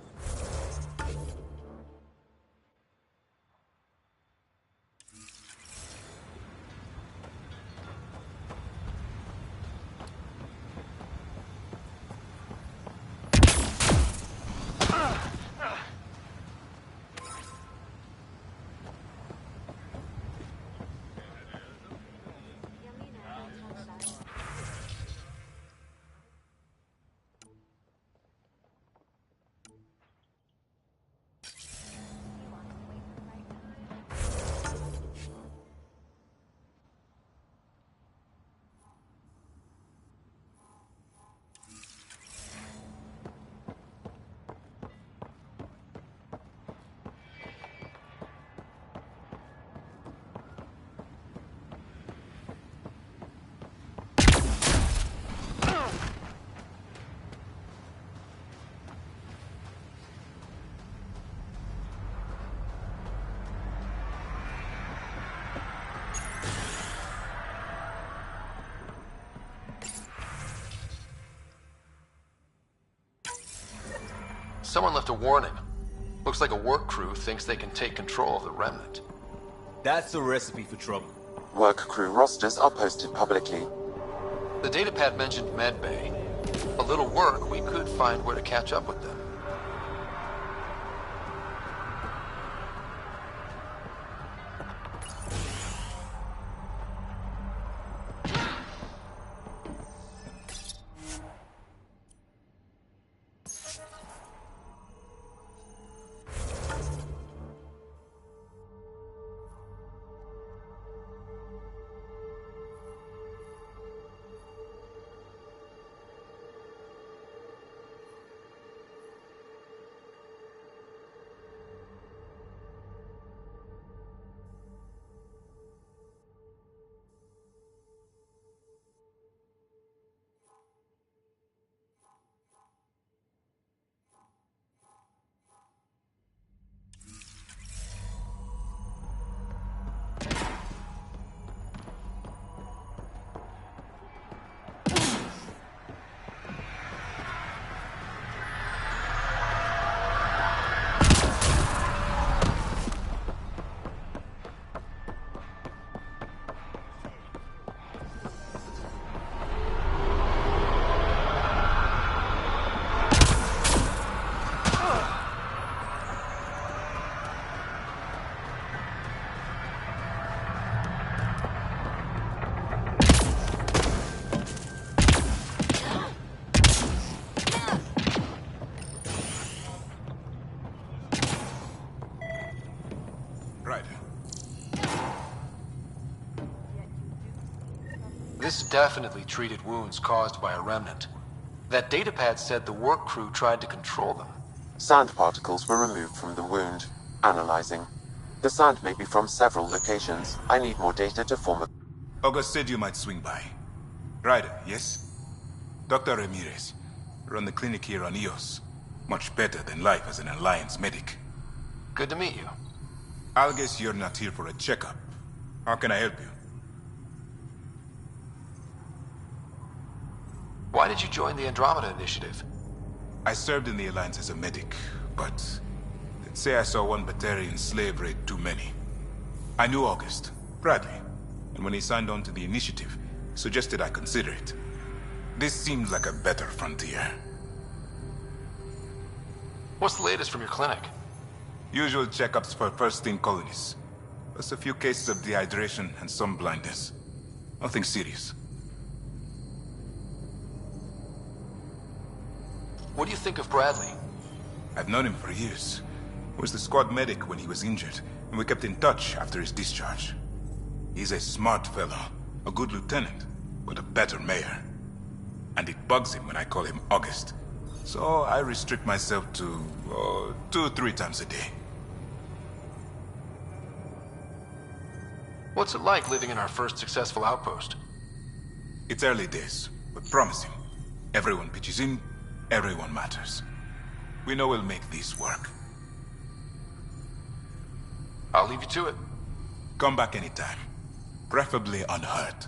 Someone left a warning. Looks like a work crew thinks they can take control of the Remnant. That's a recipe for trouble. Work crew rosters are posted publicly. The datapad mentioned Medbay. A little work, we could find where to catch up with them. Right. This definitely treated wounds caused by a remnant. That datapad said the work crew tried to control them. Sand particles were removed from the wound. Analyzing. The sand may be from several locations. I need more data to form a... August said you might swing by. Ryder, yes? Dr. Ramirez. Run the clinic here on EOS. Much better than life as an Alliance medic. Good to meet you. I'll guess you're not here for a checkup. How can I help you? Why did you join the Andromeda Initiative? I served in the Alliance as a medic, but they'd say I saw one Batarian slave raid too many. I knew August, Bradley, and when he signed on to the Initiative, suggested I consider it. This seemed like a better frontier. What's the latest from your clinic? Usual checkups for first-in colonists. Plus a few cases of dehydration and some blindness. Nothing serious. What do you think of Bradley? I've known him for years. Was the squad medic when he was injured, and we kept in touch after his discharge. He's a smart fellow, a good lieutenant, but a better mayor. And it bugs him when I call him August. So I restrict myself to 2-3 times a day. What's it like living in our first successful outpost? It's early days, but promising. Everyone pitches in, everyone matters. We know we'll make this work. I'll leave you to it. Come back anytime. Preferably unhurt.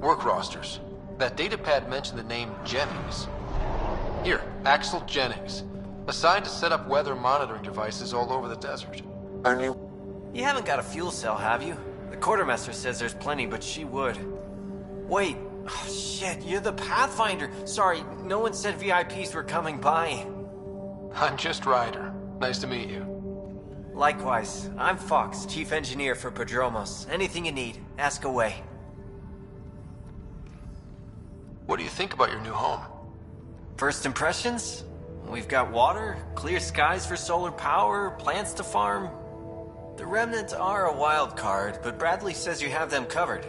Work rosters. That datapad mentioned the name Jennings. Here, Axel Jennings. Assigned to set up weather monitoring devices all over the desert. Only... You haven't got a fuel cell, have you? The quartermaster says there's plenty, but she would. Wait. Oh, shit, you're the Pathfinder. Sorry, no one said VIPs were coming by. I'm just Ryder. Nice to meet you. Likewise. I'm Fox, Chief Engineer for Prodromos. Anything you need, ask away. What do you think about your new home? First impressions? We've got water, clear skies for solar power, plants to farm. The remnants are a wild card, but Bradley says you have them covered.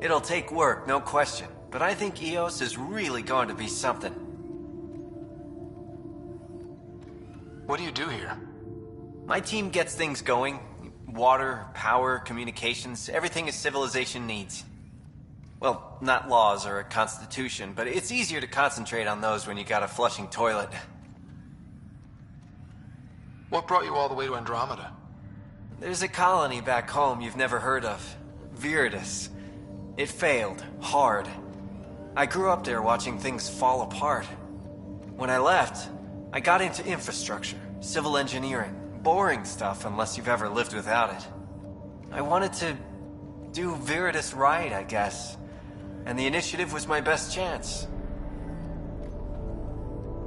It'll take work, no question, but I think EOS is really going to be something. What do you do here? My team gets things going. Water, power, communications, everything a civilization needs. Well, not laws or a constitution, but it's easier to concentrate on those when you got a flushing toilet. What brought you all the way to Andromeda? There's a colony back home you've never heard of. Viridis. It failed, hard. I grew up there watching things fall apart. When I left, I got into infrastructure, civil engineering, boring stuff unless you've ever lived without it. I wanted to do Veritas right, I guess. And the initiative was my best chance.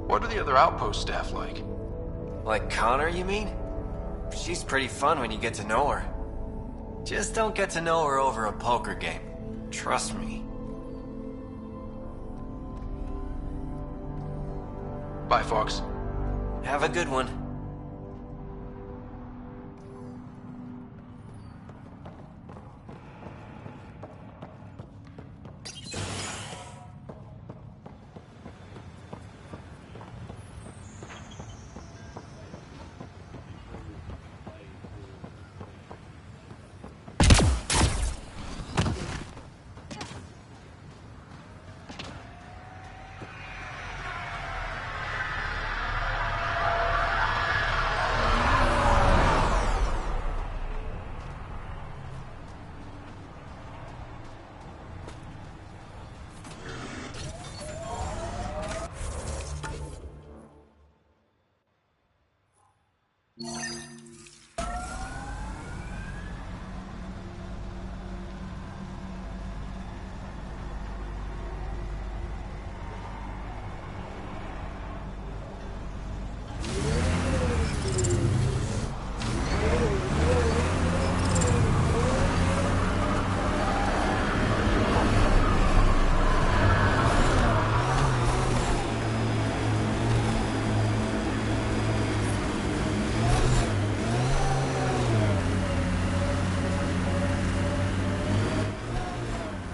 What are the other outpost staff like? Like Connor, you mean? She's pretty fun when you get to know her. Just don't get to know her over a poker game. Trust me. Bye, Fox. Have a good one.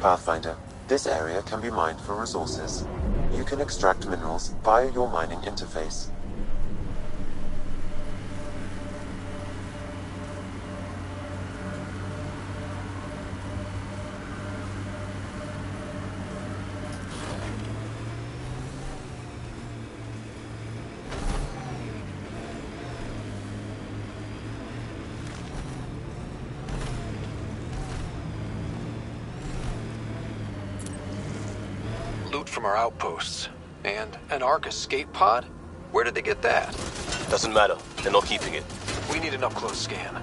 Pathfinder, this area can be mined for resources. You can extract minerals via your mining interface. Loot from our outposts. And an Ark escape pod? Where did they get that? Doesn't matter. They're not keeping it. We need an up-close scan.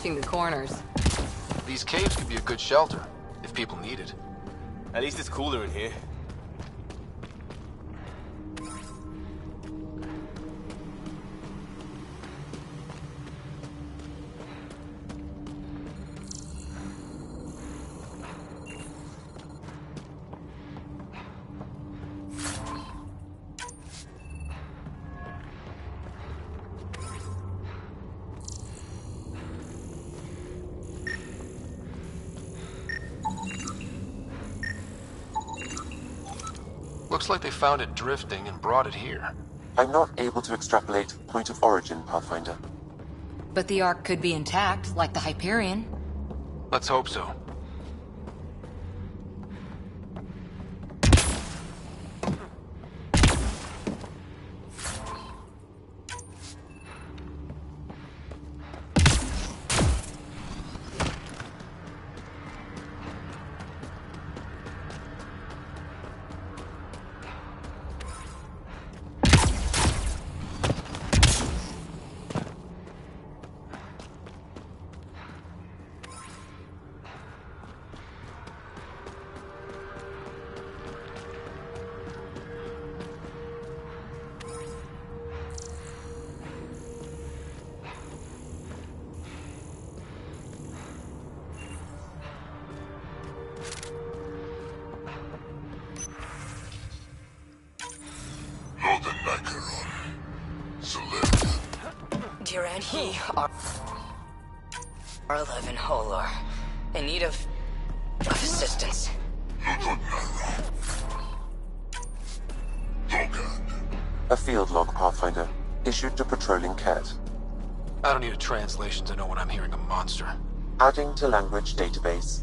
watching the corners. These caves could be a good shelter, if people need it. At least it's cooler in here. Looks like they found it drifting and brought it here. I'm not able to extrapolate point of origin, Pathfinder. But the Ark could be intact, like the Hyperion. Let's hope so. Dear and he are alive and whole are in need of assistance. A field log, Pathfinder, issued to patrolling Ket. I don't need a translation to know when I'm hearing a monster. Adding to language database.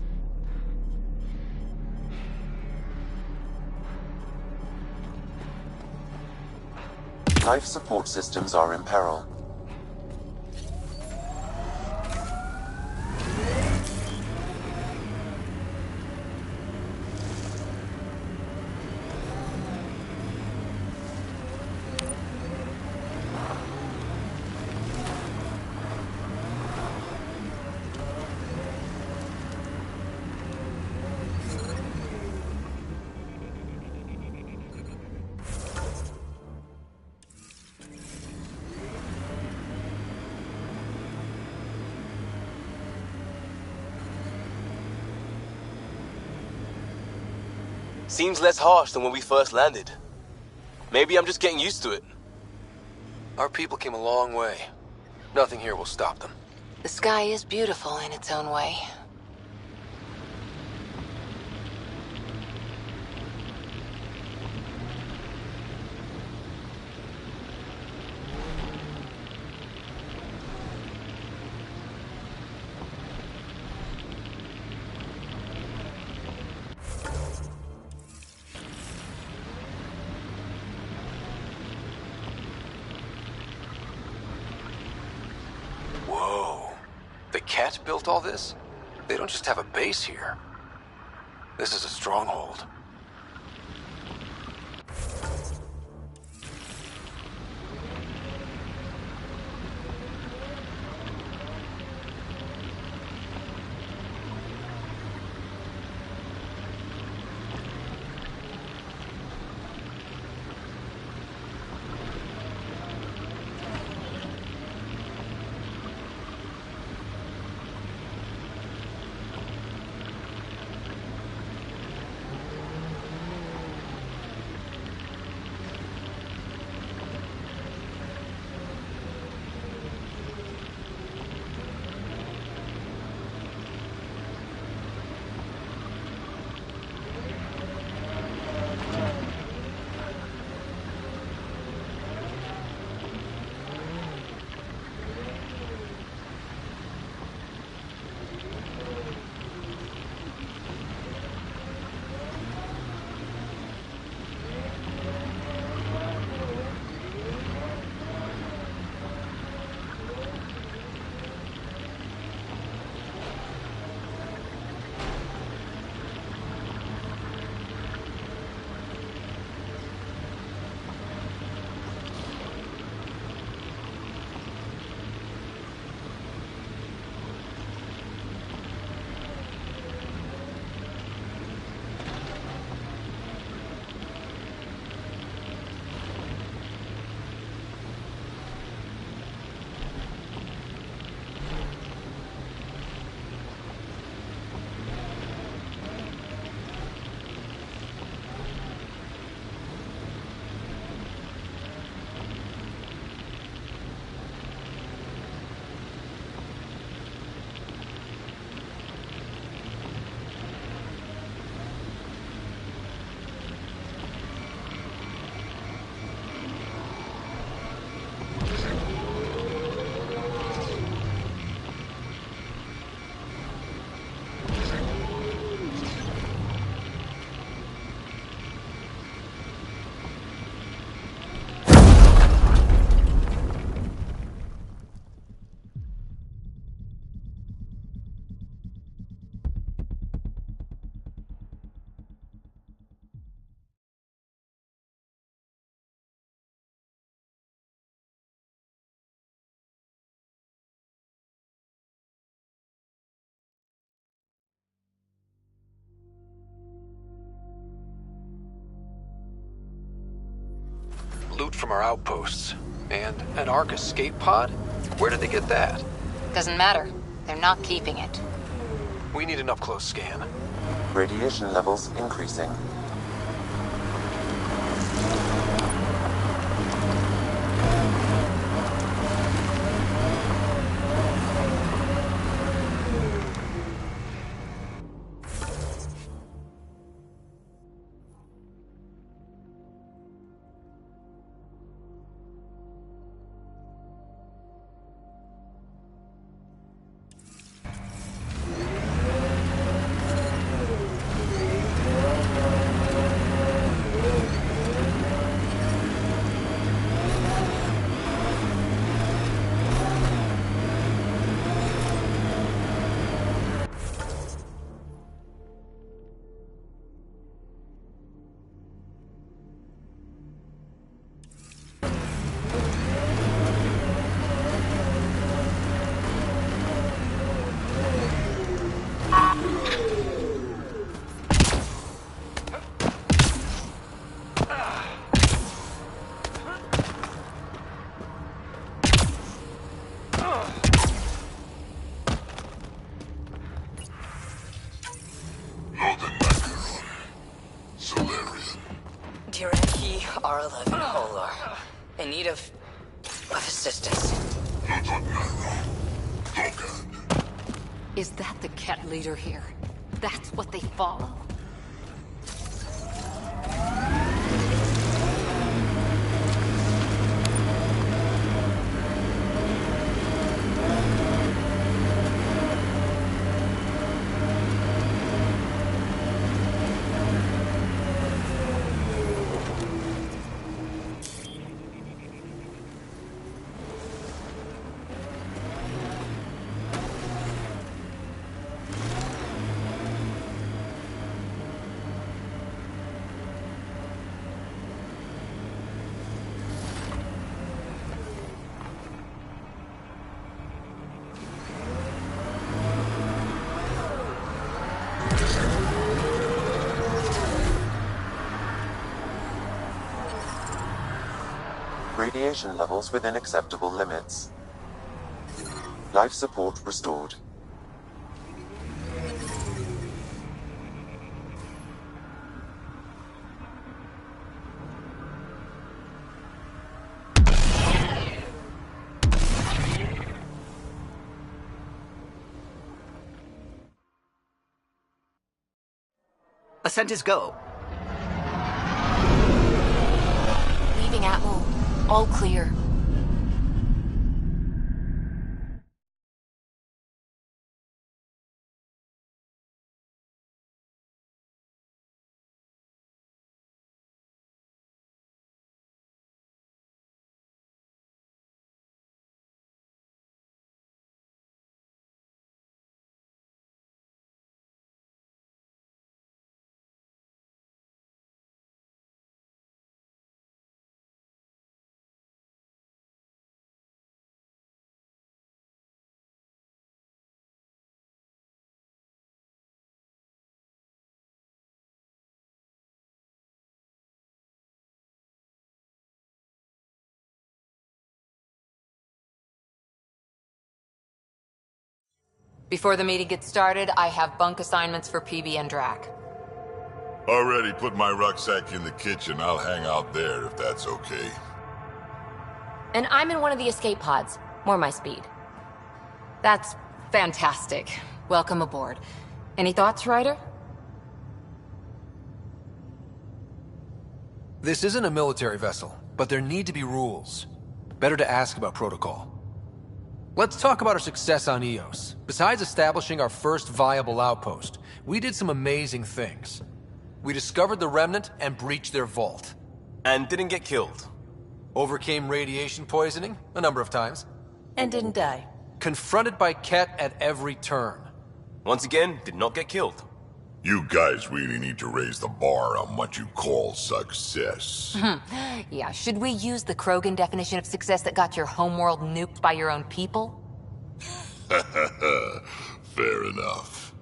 Life support systems are in peril. Seems less harsh than when we first landed. Maybe I'm just getting used to it. Our people came a long way. Nothing here will stop them. The sky is beautiful in its own way. Whoa. The Ket built all this? They don't just have a base here. This is a stronghold. from our outposts. And an Ark escape pod? Where did they get that? Doesn't matter. They're not keeping it. We need an up-close scan. Radiation levels increasing. R11 Polar. In need of assistance. Is that the cat leader here? That's what they follow? Radiation levels within acceptable limits. Life support restored. Ascent is go. Leaving Atmo. All clear. Before the meeting gets started, I have bunk assignments for PB and Drac. Already put my rucksack in the kitchen. I'll hang out there if that's okay. And I'm in one of the escape pods. More my speed. That's fantastic. Welcome aboard. Any thoughts, Ryder? This isn't a military vessel, but there need to be rules. Better to ask about protocol. Let's talk about our success on Eos. Besides establishing our first viable outpost, we did some amazing things. We discovered the Remnant and breached their vault. And didn't get killed. Overcame radiation poisoning a number of times. And didn't die. Confronted by Ket at every turn. Once again, did not get killed. You guys really need to raise the bar on what you call success. Yeah, should we use the Krogan definition of success that got your homeworld nuked by your own people? Fair enough.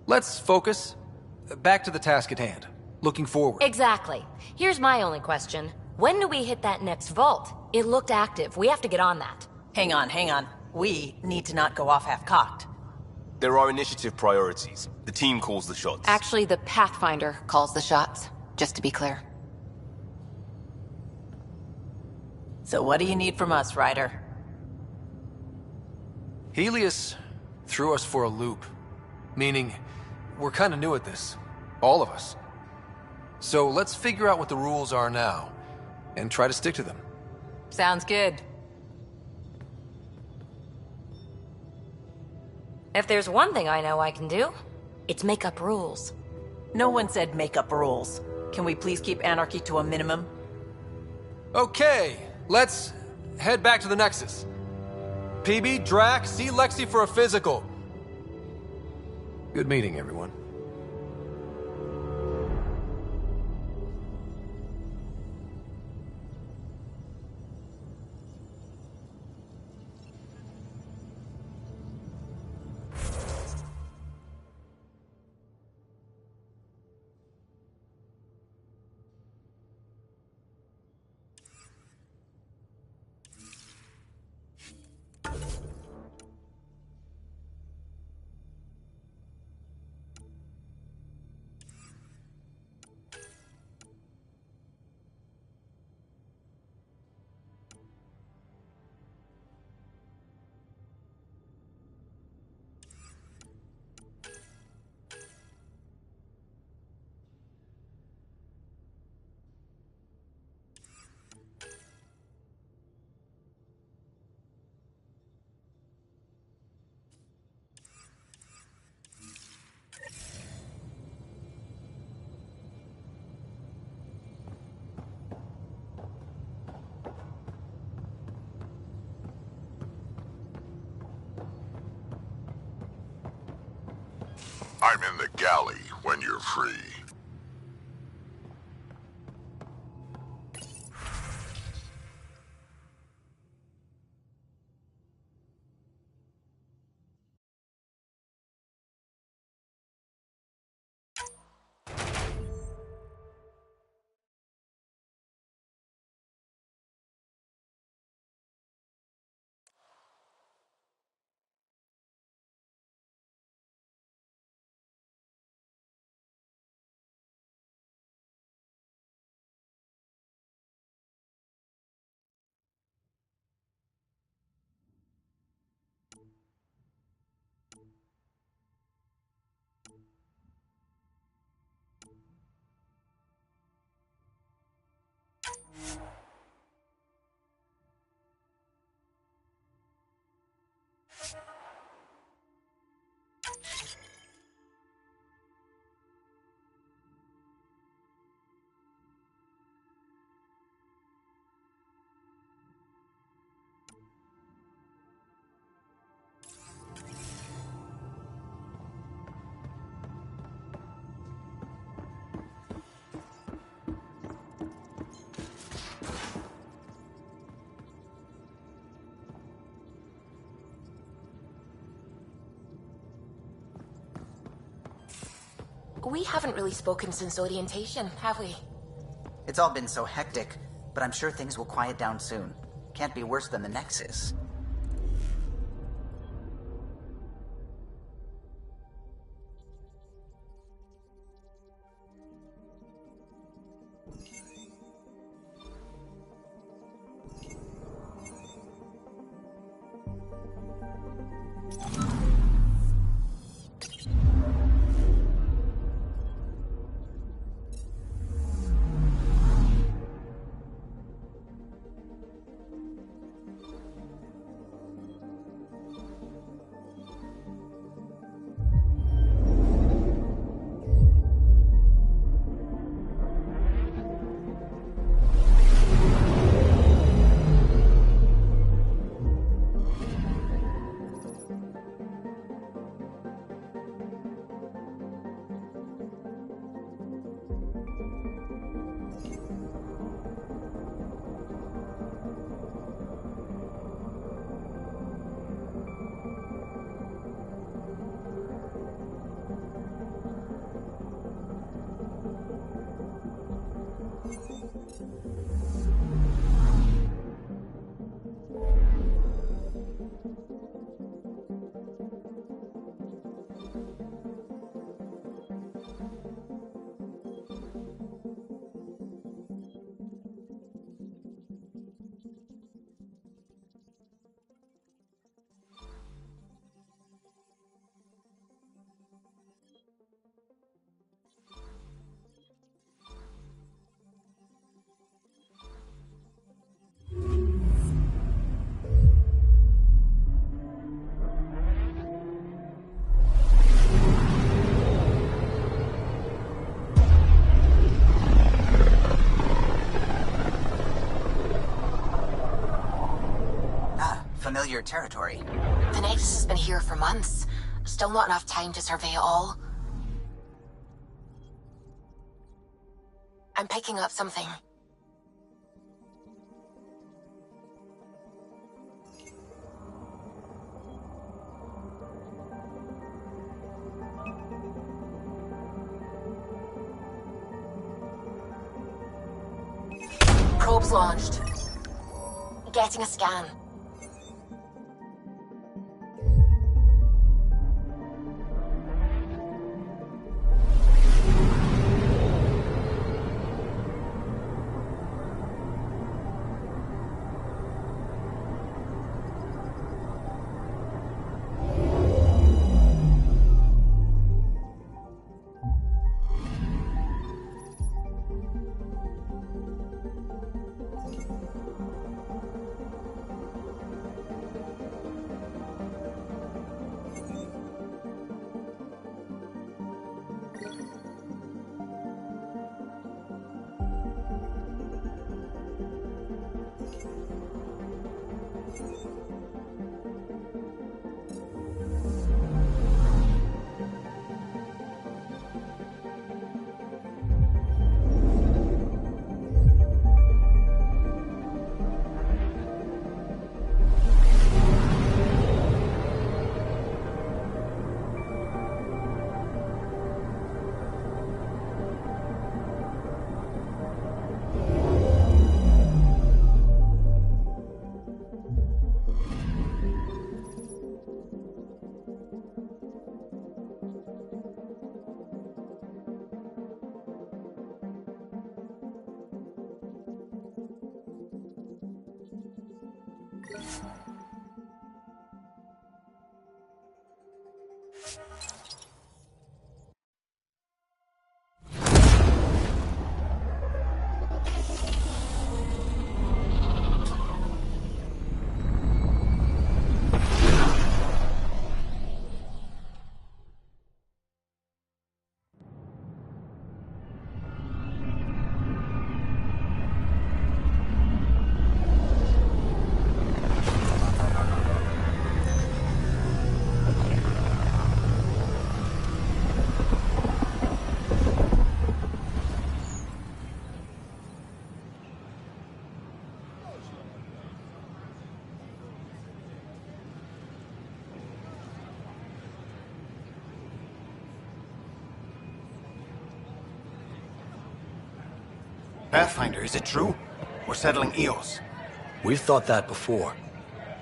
Let's focus. Back to the task at hand. Looking forward. Exactly. Here's my only question. When do we hit that next vault? It looked active. We have to get on that. Hang on. We need to not go off half-cocked. There are initiative priorities. The team calls the shots. Actually, the Pathfinder calls the shots, just to be clear. So what do you need from us, Ryder? Helios threw us for a loop. Meaning, we're kind of new at this. All of us. So let's figure out what the rules are now, and try to stick to them. Sounds good. If there's one thing I know I can do, it's make up rules. No one said make up rules. Can we please keep anarchy to a minimum? Okay, let's head back to the Nexus. PB, Drac, see Lexi for a physical. Good meeting, everyone. I'm in the galley when you're free. We haven't really spoken since orientation, have we? It's all been so hectic, but I'm sure things will quiet down soon. Can't be worse than the Nexus. familiar territory. The Nexus has been here for months. Still not enough time to survey it all. I'm picking up something. Probes launched. Getting a scan. Pathfinder, is it true? We're settling Eos. We've thought that before.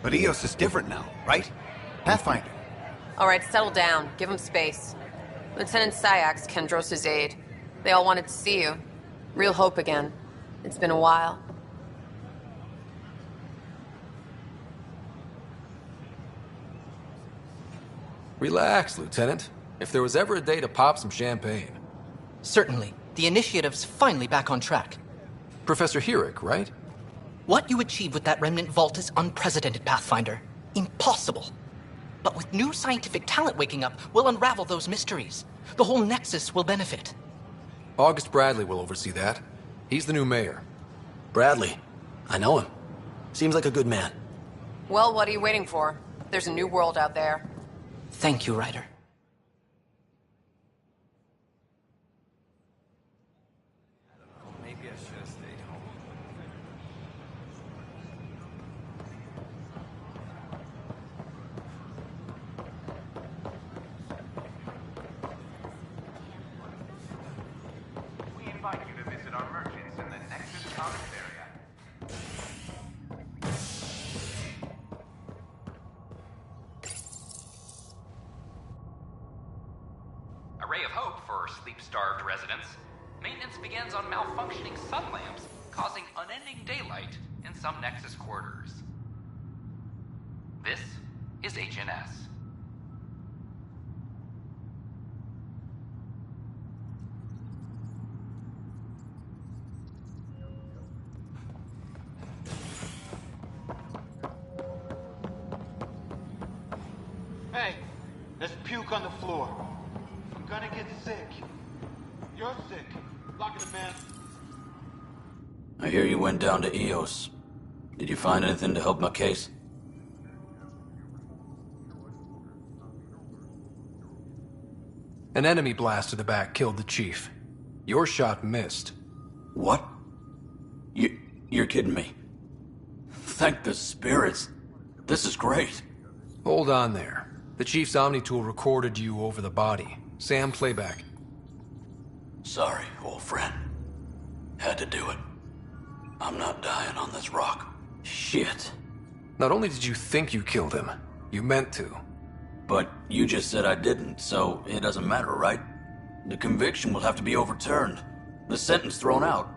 But Eos is different now, right? Pathfinder. All right, settle down. Give him space. Lieutenant Syax, Kendros' aide. They all wanted to see you. Real hope again. It's been a while. Relax, Lieutenant. If there was ever a day to pop some champagne. Certainly. The initiative's finally back on track. Professor Herrick, right? What you achieved with that remnant vault is unprecedented, Pathfinder. Impossible. But with new scientific talent waking up, we'll unravel those mysteries. The whole Nexus will benefit. August Bradley will oversee that. He's the new mayor. Bradley. I know him. Seems like a good man. Well, what are you waiting for? There's a new world out there. Thank you, Ryder. Maybe I should have stayed home. We invite you to visit our merchants in the Nexus Comics area. A ray of hope for sleep-starved residents. Maintenance begins on malfunctioning sun lamps, causing unending daylight in some Nexus quarters. This is HNS. Hey, there's puke on the floor. I'm gonna get sick. You're sick. Lock it, man. I hear you went down to Eos. Did you find anything to help my case? An enemy blast to the back killed the chief. Your shot missed. What? You're kidding me. Thank the spirits. This is great. Hold on there. The chief's Omni tool recorded you over the body. Sam, playback. Sorry, old friend. Had to do it. I'm not dying on this rock. Shit. Not only did you think you killed him, you meant to. But you just said I didn't, so it doesn't matter, right? The conviction will have to be overturned. The sentence thrown out.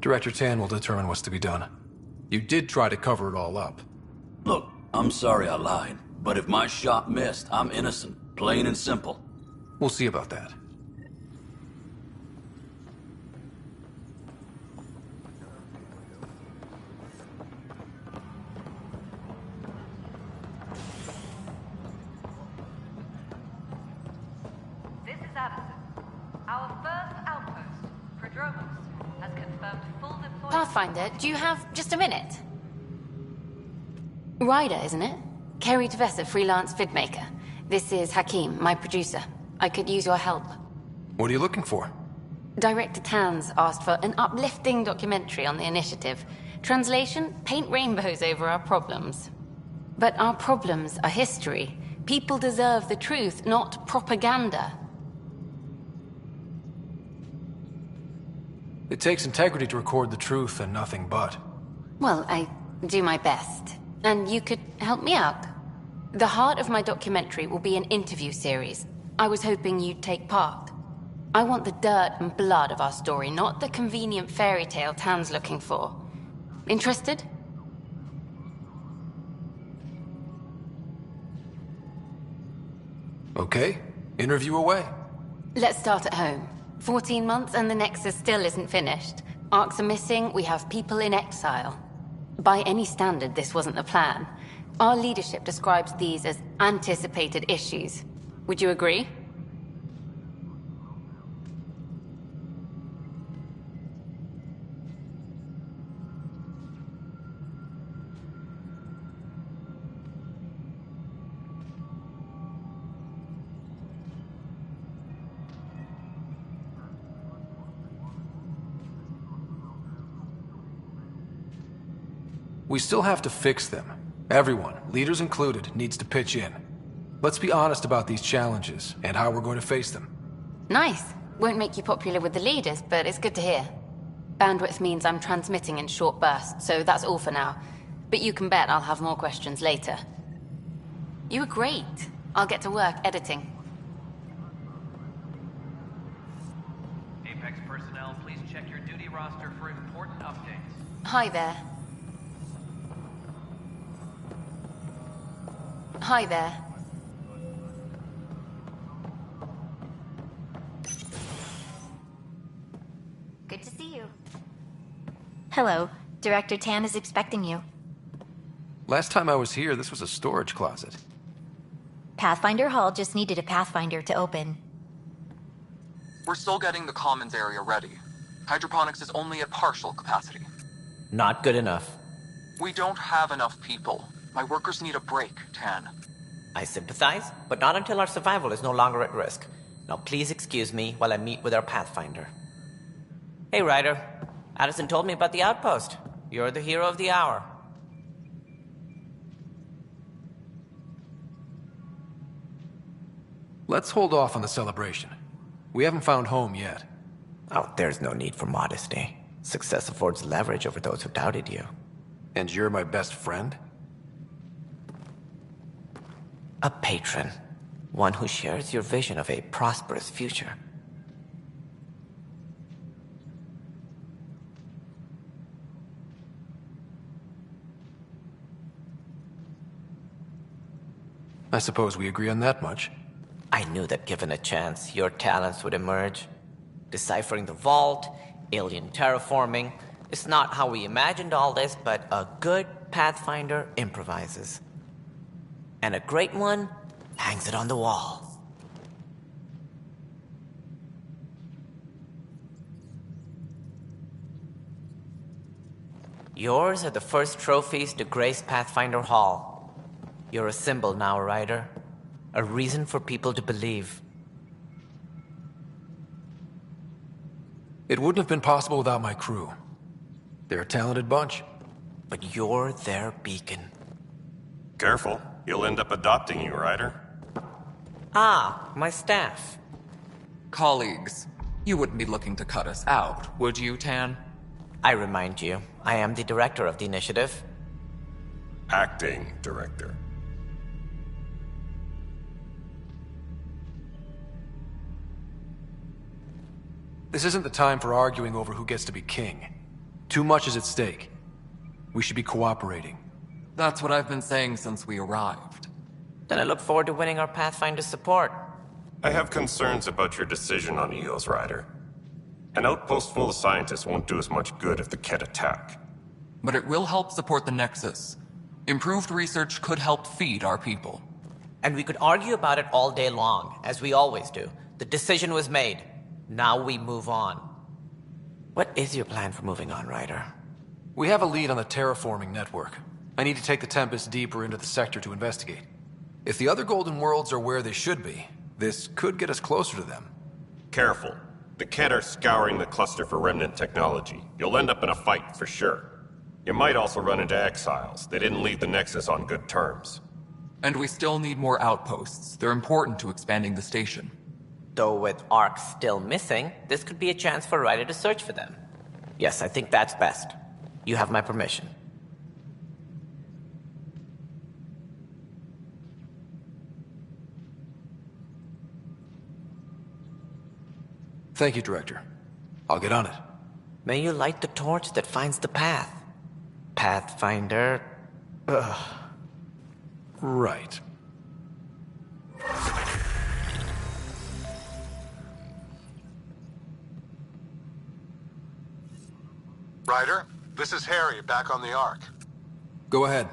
Director Tan will determine what's to be done. You did try to cover it all up. Look, I'm sorry I lied, but if my shot missed, I'm innocent. Plain and simple. We'll see about that. This is Addison. Our first outpost, Prodromos, has confirmed full deployment. Pathfinder, do you have just a minute? Ryder, isn't it? Kerry Tvessa, freelance vidmaker. This is Hakim, my producer. I could use your help. What are you looking for? Director Tan's asked for an uplifting documentary on the initiative. Translation, paint rainbows over our problems. But our problems are history. People deserve the truth, not propaganda. It takes integrity to record the truth and nothing but. Well, I do my best. And you could help me out. The heart of my documentary will be an interview series. I was hoping you'd take part. I want the dirt and blood of our story, not the convenient fairy tale Tan's looking for. Interested? Okay, interview away. Let's start at home. 14 months and the Nexus still isn't finished. Arcs are missing, we have people in exile. By any standard, this wasn't the plan. Our leadership describes these as anticipated issues. Would you agree? We still have to fix them. Everyone, leaders included, needs to pitch in. Let's be honest about these challenges and how we're going to face them. Nice. Won't make you popular with the leaders, but it's good to hear. Bandwidth means I'm transmitting in short bursts, so that's all for now. But you can bet I'll have more questions later. You were great. I'll get to work editing. Apex personnel, please check your duty roster for important updates. Hi there. Hi there. Good to see you. Hello. Director Tan is expecting you. Last time I was here, this was a storage closet. Pathfinder Hall just needed a Pathfinder to open. We're still getting the commons area ready. Hydroponics is only at partial capacity. Not good enough. We don't have enough people. My workers need a break, Tan. I sympathize, but not until our survival is no longer at risk. Now please excuse me while I meet with our Pathfinder. Hey, Ryder. Addison told me about the outpost. You're the hero of the hour. Let's hold off on the celebration. We haven't found home yet. Oh, there's no need for modesty. Success affords leverage over those who doubted you. And you're my best friend? A patron. One who shares your vision of a prosperous future. I suppose we agree on that much. I knew that given a chance, your talents would emerge. Deciphering the vault, alien terraforming. It's not how we imagined all this, but a good Pathfinder improvises. And a great one hangs it on the wall. Yours are the first trophies to grace Pathfinder Hall. You're a symbol now, Ryder. A reason for people to believe. It wouldn't have been possible without my crew. They're a talented bunch. But you're their beacon. Careful. He'll end up adopting you, Ryder. Ah, my staff. Colleagues, you wouldn't be looking to cut us out, would you, Tan? I remind you, I am the director of the initiative. Acting director. This isn't the time for arguing over who gets to be king. Too much is at stake. We should be cooperating. That's what I've been saying since we arrived. Then I look forward to winning our Pathfinder's support. I have concerns about your decision on EOS, Ryder. An outpost full of scientists won't do us much good if they can't attack. But it will help support the Nexus. Improved research could help feed our people. And we could argue about it all day long, as we always do. The decision was made. Now we move on. What is your plan for moving on, Ryder? We have a lead on the terraforming network. I need to take the Tempest deeper into the sector to investigate. If the other Golden Worlds are where they should be, this could get us closer to them. Careful. The Kett are scouring the cluster for remnant technology. You'll end up in a fight, for sure. You might also run into exiles. They didn't leave the Nexus on good terms. And we still need more outposts. They're important to expanding the station. Though with Ark still missing, this could be a chance for Ryder to search for them. Yes, I think that's best. You have my permission. Thank you, Director. I'll get on it. May you light the torch that finds the path. Pathfinder... Ugh. Right. Ryder, this is Harry, back on the Ark. Go ahead.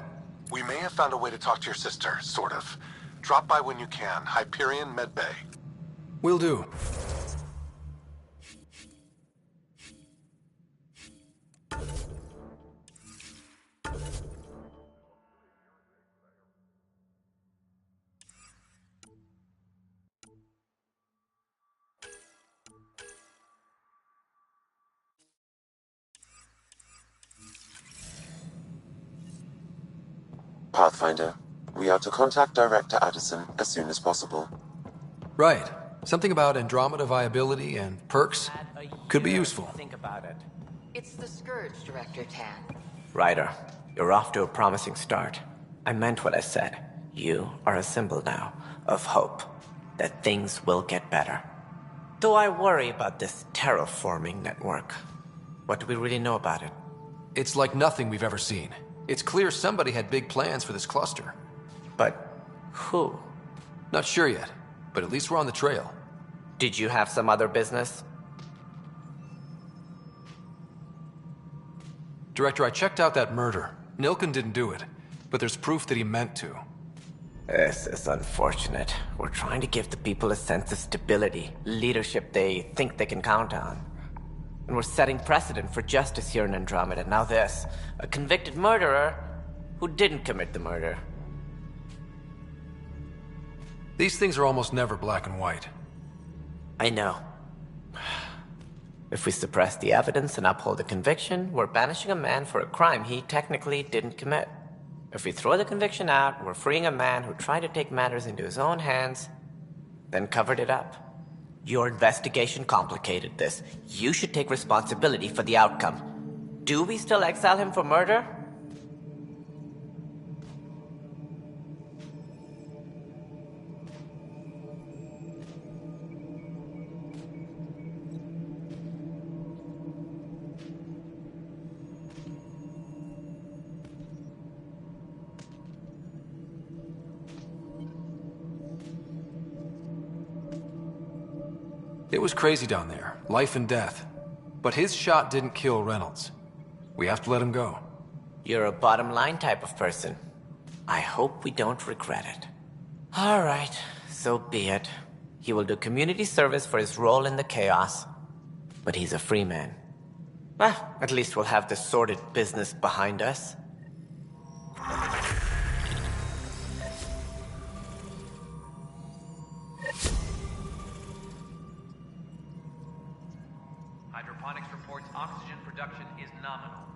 We may have found a way to talk to your sister, sort of. Drop by when you can. Hyperion Medbay. Will do. Pathfinder, we are to contact Director Addison as soon as possible. Right. Something about Andromeda viability and perks could be useful. Think about it. It's the Scourge, Director Tan. Ryder, you're off to a promising start. I meant what I said. You are a symbol now of hope that things will get better. Though I worry about this terraforming network. What do we really know about it? It's like nothing we've ever seen. It's clear somebody had big plans for this cluster. But who? Not sure yet, but at least we're on the trail. Did you have some other business? Director, I checked out that murder. Nilken didn't do it, but there's proof that he meant to. This is unfortunate. We're trying to give the people a sense of stability, leadership they think they can count on. And we're setting precedent for justice here in Andromeda. Now this, a convicted murderer who didn't commit the murder. These things are almost never black and white. I know. If we suppress the evidence and uphold the conviction, we're banishing a man for a crime he technically didn't commit. If we throw the conviction out, we're freeing a man who tried to take matters into his own hands, then covered it up. Your investigation complicated this. You should take responsibility for the outcome. Do we still exile him for murder? It was crazy down there, life and death. But his shot didn't kill Reynolds. We have to let him go. You're a bottom line type of person. I hope we don't regret it. All right, so be it. He will do community service for his role in the chaos. But he's a free man. At least we'll have the sordid business behind us. Hydroponics reports oxygen production is nominal.